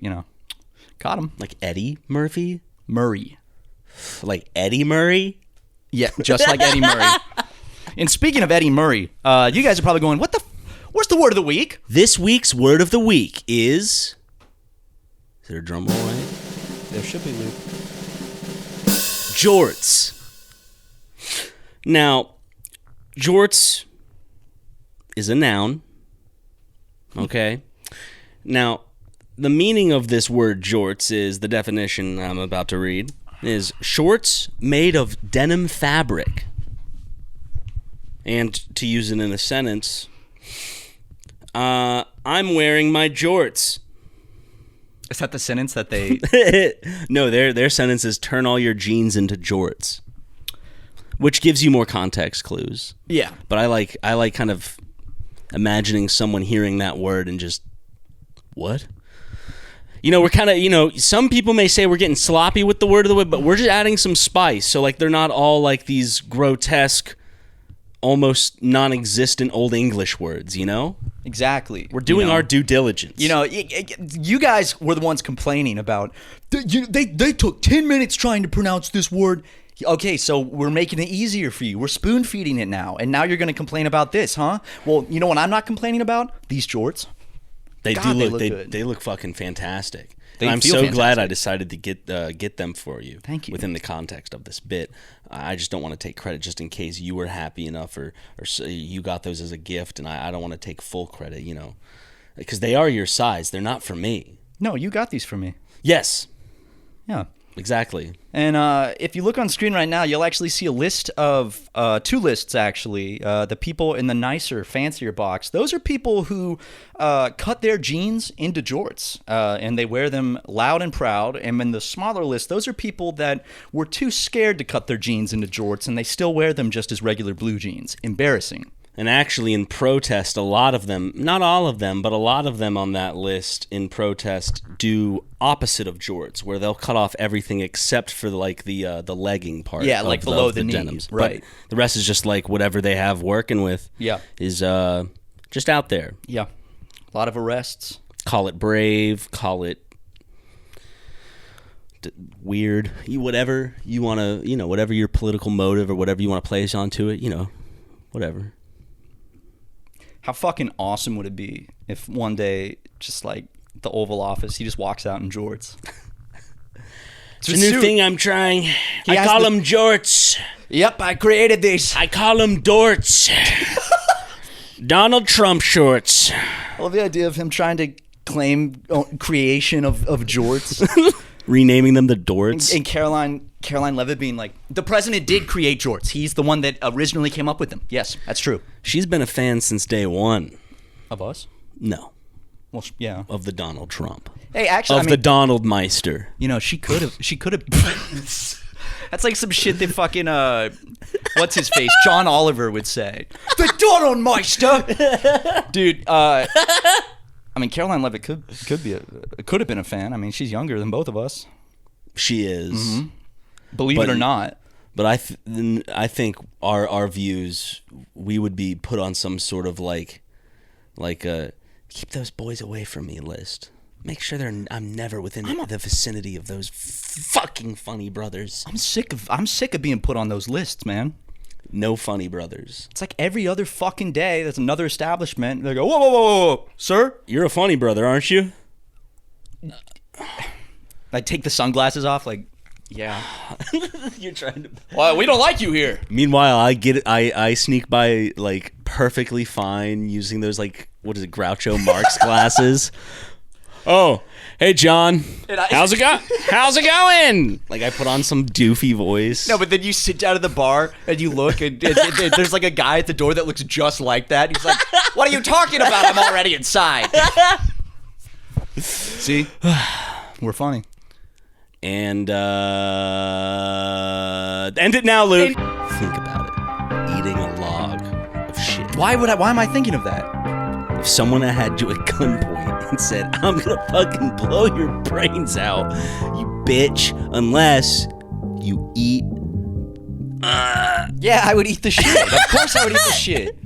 caught him. Like Eddie Murphy? Murray. Like Eddie Murray? Yeah, just like Eddie Murray. And speaking of Eddie Murray, you guys are probably going, where's the word of the week? This week's word of the week is there a drum roll, right? There should be, Luke. Jorts. Now, jorts is a noun. Okay? Now, the meaning of this word jorts is, the definition I'm about to read, is shorts made of denim fabric. And to use it in a sentence, I'm wearing my jorts. Is that the sentence that they... No, their sentence is turn all your jeans into jorts, which gives you more context clues. Yeah. But I like kind of imagining someone hearing that word and just, what? We're kind of, some people may say we're getting sloppy with the word of the week, but we're just adding some spice. So, like, they're not all like these grotesque, almost non-existent Old English words, Exactly. We're doing our due diligence. You guys were the ones complaining about, they took 10 minutes trying to pronounce this word. Okay, so we're making it easier for you. We're spoon feeding it now. And now you're going to complain about this, huh? Well, you know what I'm not complaining about? These jorts. They God, do look good. They look fucking fantastic. They I'm feel so fantastic. glad I decided to get them for you. Thank you. Within the context of this bit, I just don't want to take credit just in case you were happy enough or you got those as a gift, and I don't want to take full credit, because they are your size. They're not for me. No, you got these for me. Yes. Yeah. Exactly. And if you look on screen right now, you'll actually see a list of 2 lists, actually. The people in the nicer, fancier box, those are people who cut their jeans into jorts, and they wear them loud and proud. And in the smaller list, those are people that were too scared to cut their jeans into jorts, and they still wear them just as regular blue jeans. Embarrassing. And actually, in protest, a lot of them, not all of them, but a lot of them on that list in protest do opposite of jorts, where they'll cut off everything except for like the legging part. Yeah, like below the knee, denims. right? But the rest is just like whatever they have working with. Yeah, is just out there. Yeah, a lot of arrests. Call it brave. Call it weird. Whatever you want to, whatever your political motive or whatever you want to place onto it, whatever. How fucking awesome would it be if one day, just like the Oval Office, he just walks out in jorts? It's a new thing I'm trying. I call them jorts. Yep, I created these. I call them dorts. Donald Trump shorts. I love the idea of him trying to claim creation of jorts. Renaming them the dorts. And Caroline Levitt being like, the president did create jorts. He's the one that originally came up with them. Yes, that's true. She's been a fan since day one. Of us? No. Well, yeah. Of the Donald Trump. Hey, actually, the Donald Meister. She could have. That's like some shit that fucking what's his face, John Oliver would say. The Donald Meister, dude. Caroline Levitt could have been a fan. She's younger than both of us. She is. Mm-hmm. Believe it or not. But I think our views, we would be put on some sort of like a keep those boys away from me list. Make sure I'm never within the vicinity of those fucking funny brothers. I'm sick of being put on those lists, man. No funny brothers. It's like every other fucking day there's another establishment. They go, whoa, sir? You're a funny brother, aren't you? I take the sunglasses off, like, yeah. You're trying to... Well, we don't like you here. Meanwhile, I sneak by, like, perfectly fine using those, like, what is it, Groucho Marx glasses. Oh, hey, John. How's it going? Like, I put on some doofy voice. No, but then you sit down at the bar and you look and there's like a guy at the door that looks just like that. He's like, what are you talking about? I'm already inside. See? We're funny. And end it now, Luke. Think about it. Eating a log of shit. Why am I thinking of that? If someone had you at gunpoint and said, I'm gonna fucking blow your brains out, you bitch, unless you eat. Yeah, I would eat the shit. Of course I would eat the shit.